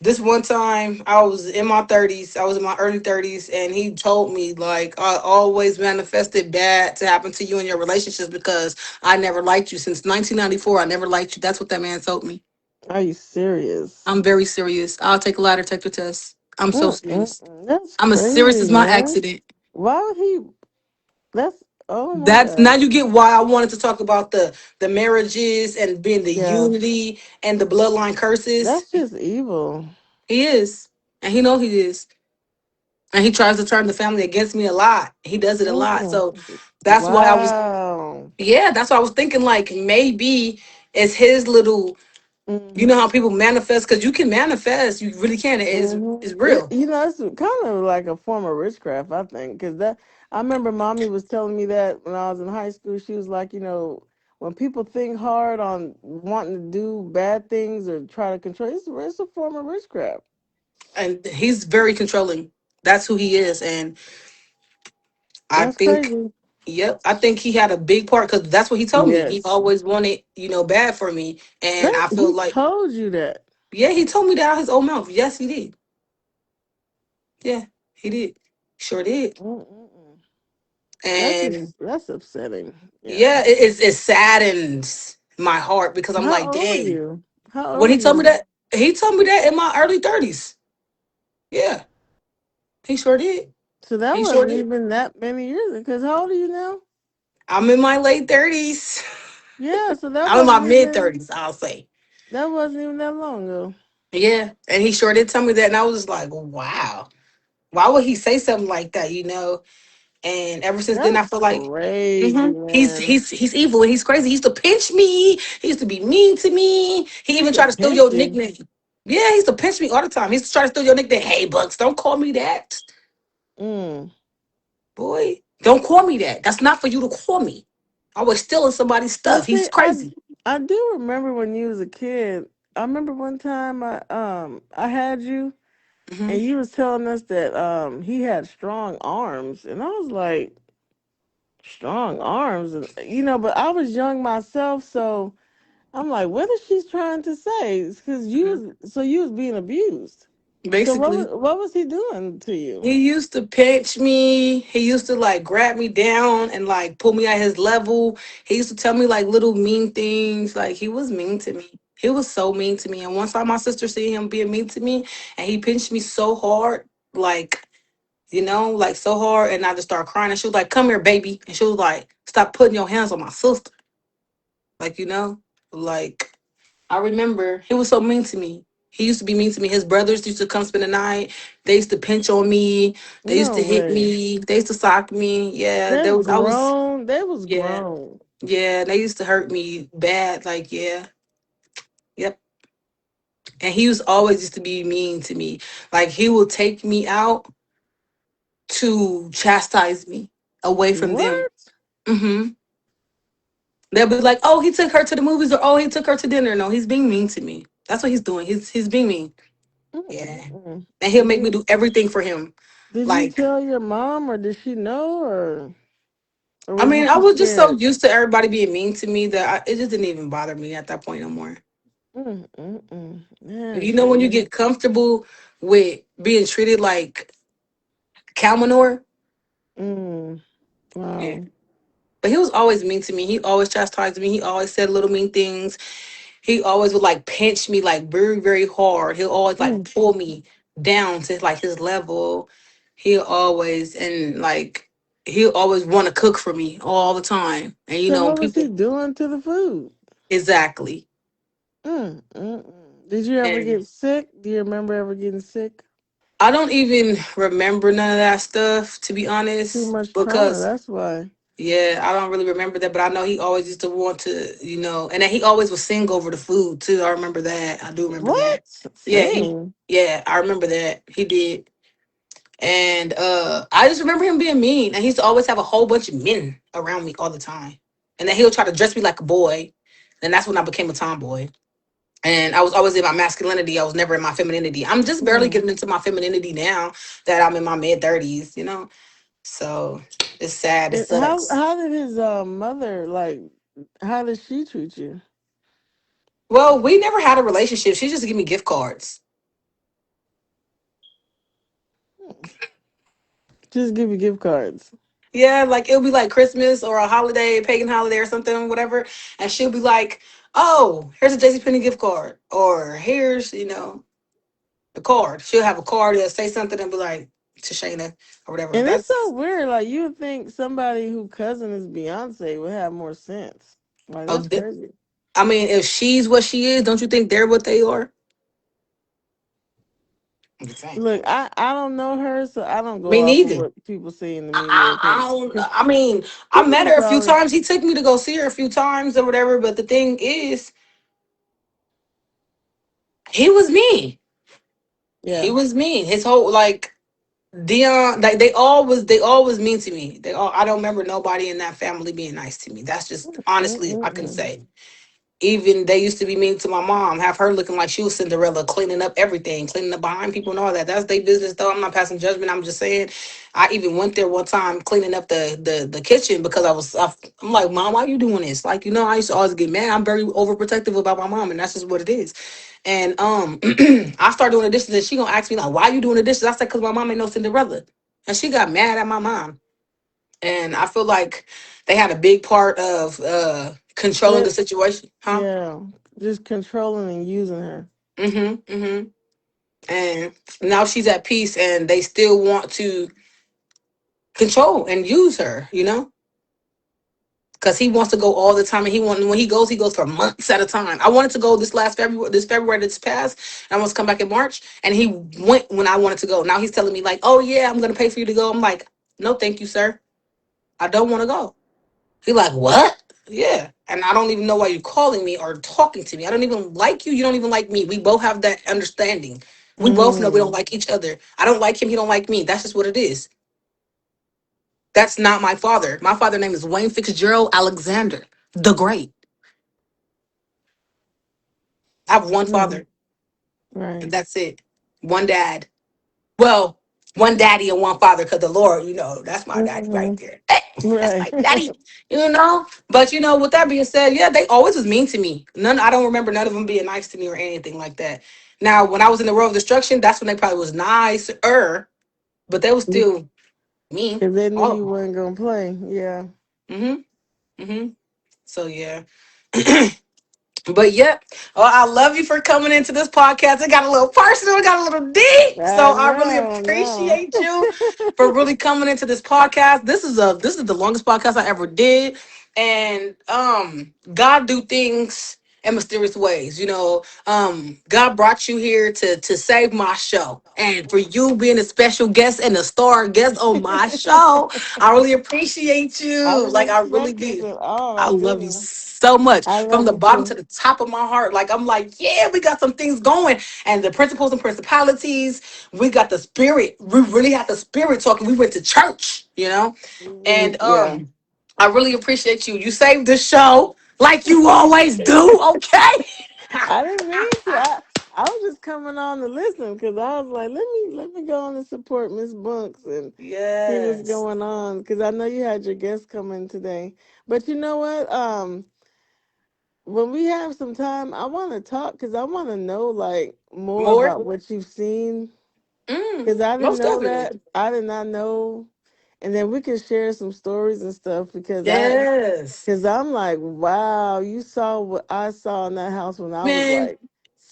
This one time I was in my 30s. I was in my early 30s, and he told me like I always manifested bad to happen to you in your relationships because I never liked you since 1994. I never liked you. That's what that man told me. Are you serious? I'm very serious. I'll take a lie detector test. I'm so serious. That's I'm as serious crazy, as my man. accident. Why would he? That's, oh my That's now God. you get why I wanted to talk about the marriages and being the Yeah. unity and the bloodline curses. That's just evil. He is, and he know he is, and he tries to turn the family against me a lot. He does it a lot. Mm. So that's why I was, Wow. yeah, that's why I was thinking like maybe it's his little. You know Hmm. how people manifest because you can manifest. You really can. It's real. It's kind of like a form of witchcraft, I think, because that I remember mommy was telling me that when I was in high school. She was like, when people think hard on wanting to do bad things or try to control, it's a form of witchcraft. And he's very controlling. That's who he is, and I That's think, crazy. yep, I think he had a big part because that's what he told me. He Yes, always wanted, bad for me, and that I feel he like, told you that. yeah, he told me that out of his own mouth. Yes, he did. Yeah, he did. Sure did. Mm-mm-mm. And That's upsetting. Yeah. yeah, it saddens my heart because I'm like, How old are dang. you? How When old are you now? he told me that in my early 30s. Yeah, he sure did. So that He sure wasn't did. even that many years. Because how old are you now? I'm in my late 30s. Yeah. So I'm in my mid 30s, I'll say. that wasn't even that long ago. Yeah, and he sure did tell me that, and I was just like, wow. Why would he say something like that? And ever since then, I That's feel like crazy, he's man. he's evil and he's crazy. He used to pinch me. He used to be mean to me. He He even used tried to to steal pinch your you. nickname. Yeah, he used to pinch me all the time. He used to try to steal your nickname. Hey, Bucks, don't call me that, Mm. boy. Don't call me that. That's not for you to call me. I was stealing somebody's But stuff. see, He's crazy. I do remember when you was a kid. I remember one time I had you Hmm. and you was telling us that he had strong arms, and I was like, strong arms, and but I was young myself, so I'm like, what is she trying to say? Because you was being abused. So Basically. what was he doing to you? He used to pinch me. He used to like grab me down and like pull me at his level. He used to tell me like little mean things. Like he was mean to me. He was so mean to me. And one time my sister seen him being mean to me and he pinched me so hard, like, like so hard. And I just started crying. And she was like, come here, baby. And she was like, stop putting your hands on my sister. Like, like I remember he was so mean to me. He used to be mean to me. His brothers used to come spend the night. They used to pinch on me. They used No to hit way. me. They used to sock me. Yeah, They're there was I was grown. They was yeah. grown. Yeah, they used to hurt me bad. Like, yeah. Yep. And he was always used to be mean to me. Like he will take me out to chastise me away from them. What? Hmm. They'll be like, "Oh, he took her to the movies," or "Oh, he took her to dinner." No, he's being mean to me. That's what he's doing. He's being mean. Yeah, Mm-mm. and he'll Did make me you do everything for him. did you Like, tell your mom, or did she know, or I was you mean, I too was just so scared? used to everybody being mean to me that it just didn't even bother me at that point no more. Yeah, You know, when you see. get comfortable with being treated like cow manure. Mm, Yeah. wow. But he was always mean to me. He always chastised me. He always said little mean things. He always would like pinch me like very, very hard. He'll always like Mm. pull me down to like his level. He'll always and like he'll always want to cook for me all the time. And you So know, what was he people doing to the food? exactly. Did you ever And get sick? Do you remember ever getting sick? I don't even remember none of that stuff to be Too honest. much trauma. Because That's why. yeah, I don't really remember that, but I know he always used to want to, and then he always would sing over the food too. I remember that. I do remember that. What? Yeah, Sing. I remember that. He did. And I just remember him being mean. And he used to always have a whole bunch of men around me all the time. And then he'll try to dress me like a boy. And that's when I became a tomboy. And I was always in my masculinity. I was never in my femininity. I'm just barely Mm. getting into my femininity now that I'm in my mid 30s. So it's sad. It sucks. How did his mother, like, how did she treat you? Well, we never had a relationship. She just give me gift cards. Just give you gift cards. Yeah, like it'll be like Christmas or a holiday, pagan holiday or something, whatever. And she'll be like, "Oh, here's a JCPenney gift card," or "Here's the card." She'll have a card that'll say something and be like to Shayna or whatever. And it's so That's weird. Like, you would think somebody who cousin is Beyonce would have more sense. Like, oh, that's crazy. I mean, if she's what she is, don't you think they're what they are? I'm just saying. Look, I don't know her, so I don't go Me off of neither. what people say in the media. I Because don't. I mean, I people met be her a few calling. times. He took me to go see her a few times or whatever. But the thing is, he was mean. He Yeah. was mean. His whole like Dion, like they all was mean to me. I don't remember nobody in that family being nice to me. That's just honestly I can Mm-mm-mm. say. Even they used to be mean to my mom, have her looking like she was Cinderella, cleaning up everything, cleaning up behind people and all that. That's their business though. I'm not passing judgment. I'm just saying. I even went there one time cleaning up the kitchen because I'm like, Mom, why you doing this? Like, I used to always get mad. I'm very overprotective about my mom, and that's just what it is. And I started doing the dishes, and she gonna ask me like, why you doing the dishes? I said, cause my mom ain't no Cinderella, and she got mad at my mom. And I feel like they had a big part of controlling the That situation, huh? yeah, just controlling and using her. Mm-hmm. And now she's at peace, and they still want to control and use her. Because he wants to go all the time, and when he goes for months at a time. I wanted to go this February that's passed, and I want to come back in March, and he went when I wanted to go. Now he's telling me like, "Oh yeah, I'm gonna pay for you to go." I'm like, "No, thank you, sir. I don't want to go." He like, "What?" Yeah, and I don't even know why you're calling me or talking to me. I don't even like you. You don't even like me. We both have that understanding. We both know we don't Mm. like each other. I don't like him. He don't like me. That's just what it is. That's not my father. My father's name is Wayne Fitzgerald Alexander the Great. I have one Mm. father, and Right. that's it. One dad. Well, one daddy and one father, because the Lord, that's my daddy right Hmm. there. That's Right. my daddy. But with that being said, yeah, they always was mean to me. I don't remember none of them being nice to me or anything like that. Now, when I was in the row of destruction, that's when they probably was nicer, but they was still mean. Because they knew All of you them. weren't gonna play. Yeah. Mm-hmm. So yeah. But yep. Oh, I love you for coming into this podcast. It got a little personal, it got a little deep. I So I really know. No. appreciate you for really coming into this podcast. This is the longest podcast I ever did. And God do things in mysterious ways. God brought you here to save my show. And for you being a special guest and a star guest on my show, I really appreciate I you. didn't Like I really expect this do. at all. I I love you didn't. so much I from love the you bottom to too. the top of my heart. Like I'm like, yeah, we got some things going, and the principles and principalities. We got the spirit. We really had the spirit talking. We went to church, and Yeah. I really appreciate you. You saved the show. like you always do, okay? I didn't mean to. I was just coming on to listen because I was like, let me go on and support Miss Bunks and see what's Yes. going on because I know you had your guests coming today. But you know what? When we have some time, I want to talk because I want to know like more More? about what you've seen because I didn't Most know definitely. that. I did not know, and then we can share some stories and stuff Yes. because I'm like, wow, you saw what I saw in that house when I was Man, like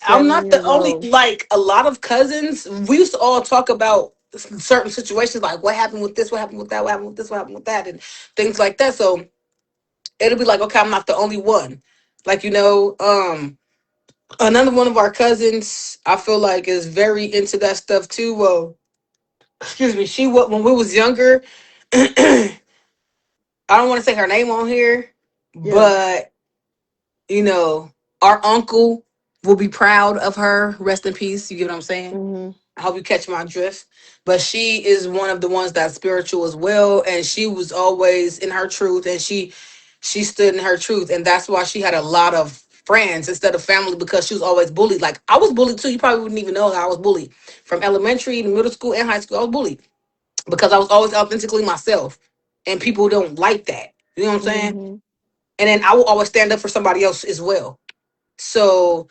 I'm 7 not the years only, old. like, a lot of cousins, we used to all talk about certain situations, like what happened with this, what happened with that, what happened with this, what happened with that, and things like that. So it'll be like, okay, I'm not the only one. Like, another one of our cousins, I feel like is very into that stuff too. Well, excuse me, when we was younger, I don't want to say her name on here, Yeah. but you know, our uncle will be proud of her. Rest in peace. You get what I'm saying? Mhm. I hope you catch my drift. But she is one of the ones that's spiritual as well, and she was always in her truth, and she stood in her truth, and that's why she had a lot of friends instead of family because she was always bullied. Like I was bullied too. You probably wouldn't even know how I was bullied from elementary to middle school and high school. I was bullied because I was always authentically myself, and people don't like that. You know what I'm saying? Mhm. And then I will always stand up for somebody else as well. So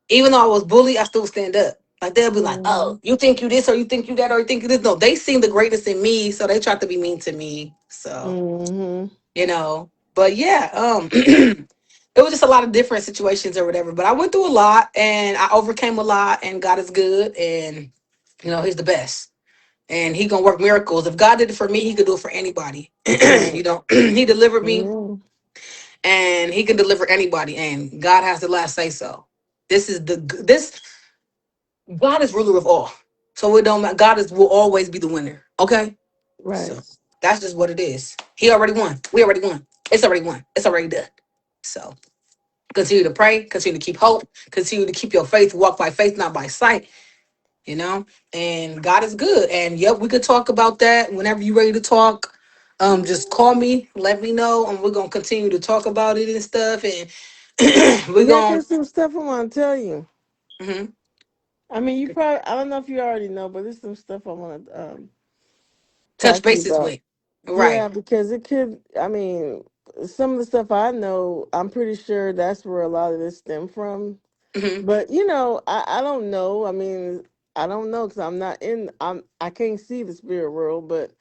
even though I was bullied, I still stand up. Like they'll be like, "Oh, Mhm. you think you this, or you think you that, or you think you this." No, they seen the greatness in me, so they tried to be mean to me. So Mhm. but yeah, it was just a lot of different situations or whatever. But I went through a lot, and I overcame a lot, and God is good, and He's the best, and He gonna work miracles. If God did it for me, He could do it for anybody. Right. He delivered me, Amen. and He can deliver anybody, and God has the last say so. This God is ruler of all. So it don't matter. God is will always be the winner. Okay? Right. So that's just what it is. He already won. We already won. It's already won. It's already done. So continue to pray, continue to keep hope, continue to keep your faith, walk by faith, not by sight, and God is good. And yep, we could talk about that whenever you're ready to talk. Just call me, let me know, and we're gonna continue to talk about it and stuff. And we're Yeah, gonna cause some stuff I want to tell you. mhm, I mean, you probably I don't know if you already know, but there's some stuff I want to touch talk to you bases about. with. Yeah, Right. because it could. I mean, some of the stuff I know, I'm pretty sure that's where a lot of this stem from. Hmm. But I don't know. I mean, I don't know because I can't see the spirit world, but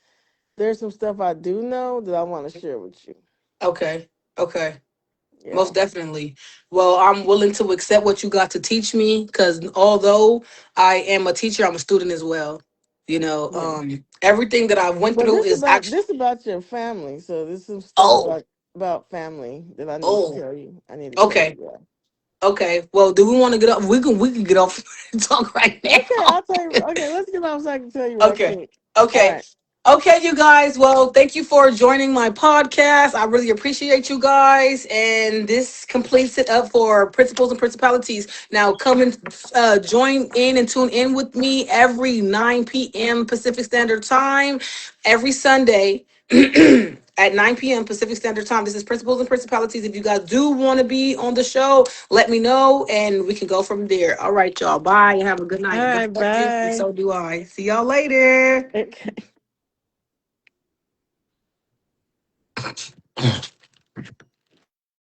there's some stuff I do know that I want to share with you. Okay. Okay. Yeah. Most definitely. Well, I'm willing to accept what you got to teach me because although I am a teacher, I'm a student as well. Yeah. Everything that I went But through is actually. this about your family. So there's some stuff Oh, about family that I need to oh, tell you. I need to tell you. okay, Yeah. okay. Well, do we want to get up? We can get off and talk right Okay, now. I'll tell you. Okay, let's get off so I can tell you right Okay. quick. All Okay. right. Okay, you guys. Well, thank you for joining my podcast. I really appreciate you guys. And this completes it up for Principles and Principalities. Now, come and join in and tune in with me every 9 p.m. Pacific Standard Time, every Sunday. At 9 p.m. Pacific Standard Time. This is Principles and Principalities. If you guys do want to be on the show, let me know and we can go from there. All right, y'all. Bye and have a good All night. God right. bless you. And Bye. so do I. See y'all later. Okay.